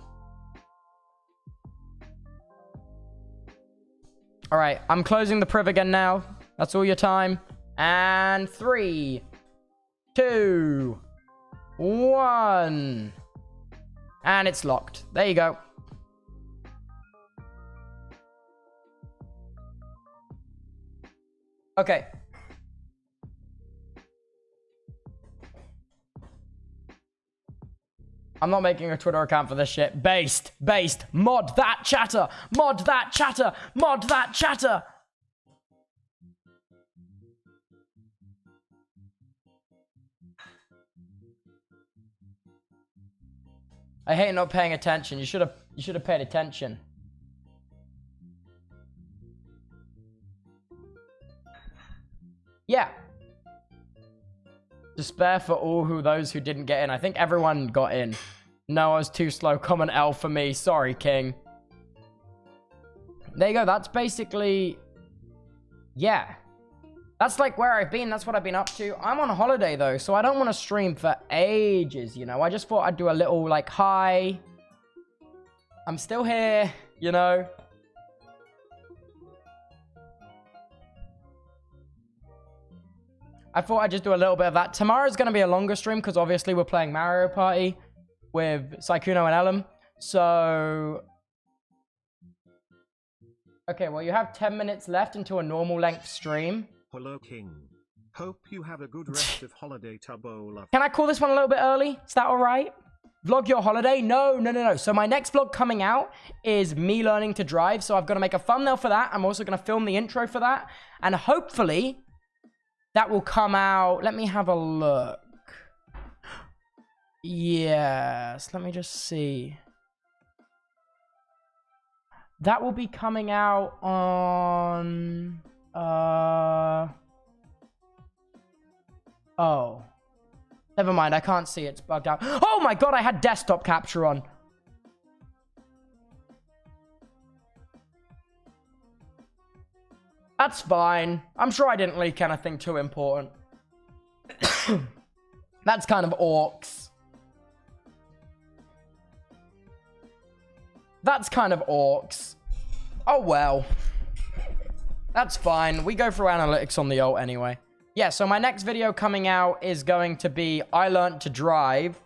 All right, I'm closing the priv again now. That's all your time. And 3, 2, 1. And it's locked. There you go. Okay. I'm not making a Twitter account for this shit. Based. Mod that chatter. Mod that chatter. Mod that chatter. I hate not paying attention. You should have paid attention. Yeah. Despair for all those who didn't get in. I think everyone got in. No, I was too slow. Common L for me. Sorry, King. There you go. That's basically... Yeah. That's like where I've been. That's what I've been up to. I'm on holiday though, so I don't want to stream for ages, you know. I just thought I'd do a little like, hi. I'm still here, you know. I thought I'd just do a little bit of that. Tomorrow's going to be a longer stream because obviously we're playing Mario Party with Sykkuno and Ellum. So... Okay, well you have 10 minutes left until a normal length stream. Hello, King. Hope you have a good rest of holiday, TubboLIVE. Can I call this one a little bit early? Is that all right? Vlog your holiday? No. So my next vlog coming out is me learning to drive. So I've got to make a thumbnail for that. I'm also going to film the intro for that. And hopefully that will come out. Let me have a look. Yes. Let me just see. That will be coming out on... Oh. Never mind, I can't see. It's bugged out. Oh my god, I had desktop capture on. That's fine. I'm sure I didn't leak anything too important. That's kind of orcs. That's kind of orcs. Oh well. That's fine. We go through analytics on the ult anyway. Yeah, so my next video coming out is going to be I Learned to Drive,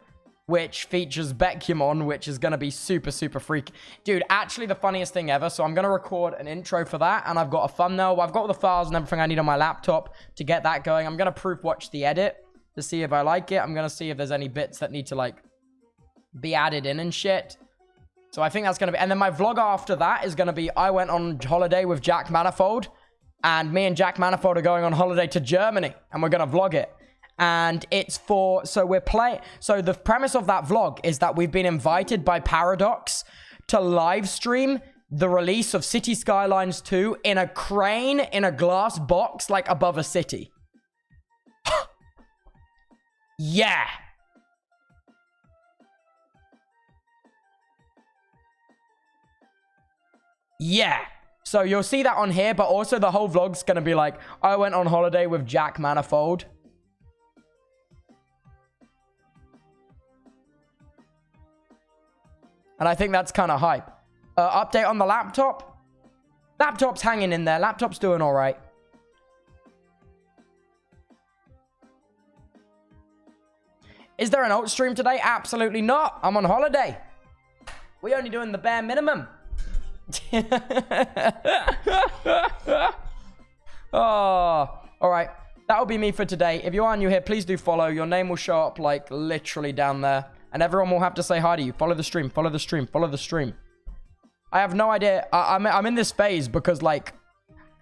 which features Beckymon, which is going to be super, super freak. Dude, actually the funniest thing ever. So I'm going to record an intro for that, and I've got a thumbnail. I've got all the files and everything I need on my laptop to get that going. I'm going to proof watch the edit to see if I like it. I'm going to see if there's any bits that need to, like, be added in and shit. So I think that's going to be... And then my vlog after that is going to be I went on holiday with Jack Manifold. And me and Jack Manifold are going on holiday to Germany. And we're going to vlog it. And it's for... So we're playing... So the premise of that vlog is that we've been invited by Paradox to live stream the release of City Skylines 2 in a crane in a glass box, like above a city. Yeah. Yeah. So you'll see that on here, but also the whole vlog's gonna be like, I went on holiday with Jack Manifold. And I think that's kind of hype. Update on the laptop. Laptop's hanging in there. Laptop's doing all right. Is there an alt stream today? Absolutely not. I'm on holiday. We're only doing the bare minimum. Oh, all right. That'll be me for today. If you are new here, please do follow. Your name will show up like literally down there. And everyone will have to say hi to you. Follow the stream. Follow the stream. Follow the stream. I have no idea. I'm in this phase because, like,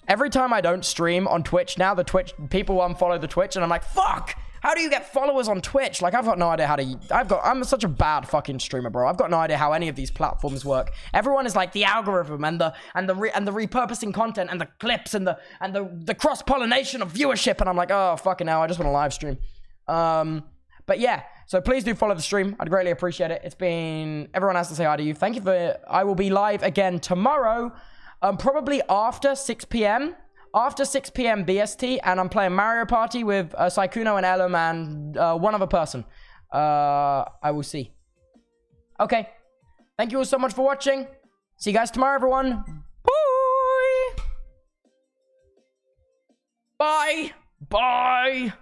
every time I don't stream on Twitch now, the Twitch people unfollow the Twitch, and I'm like, fuck! How do you get followers on Twitch? Like, I've got no idea how to... I'm such a bad fucking streamer, bro. I've got no idea how any of these platforms work. Everyone is like the algorithm and the repurposing content and the clips and the cross-pollination of viewership, and I'm like, oh, fucking hell, I just want to live stream. But yeah, so please do follow the stream. I'd greatly appreciate it. It's been... Everyone has to say hi to you. Thank you for... I will be live again tomorrow, probably after 6 p.m. After 6 p.m. BST, and I'm playing Mario Party with Saikuno and Ellum and one other person. I will see. Okay. Thank you all so much for watching. See you guys tomorrow, everyone. Bye! Bye! Bye!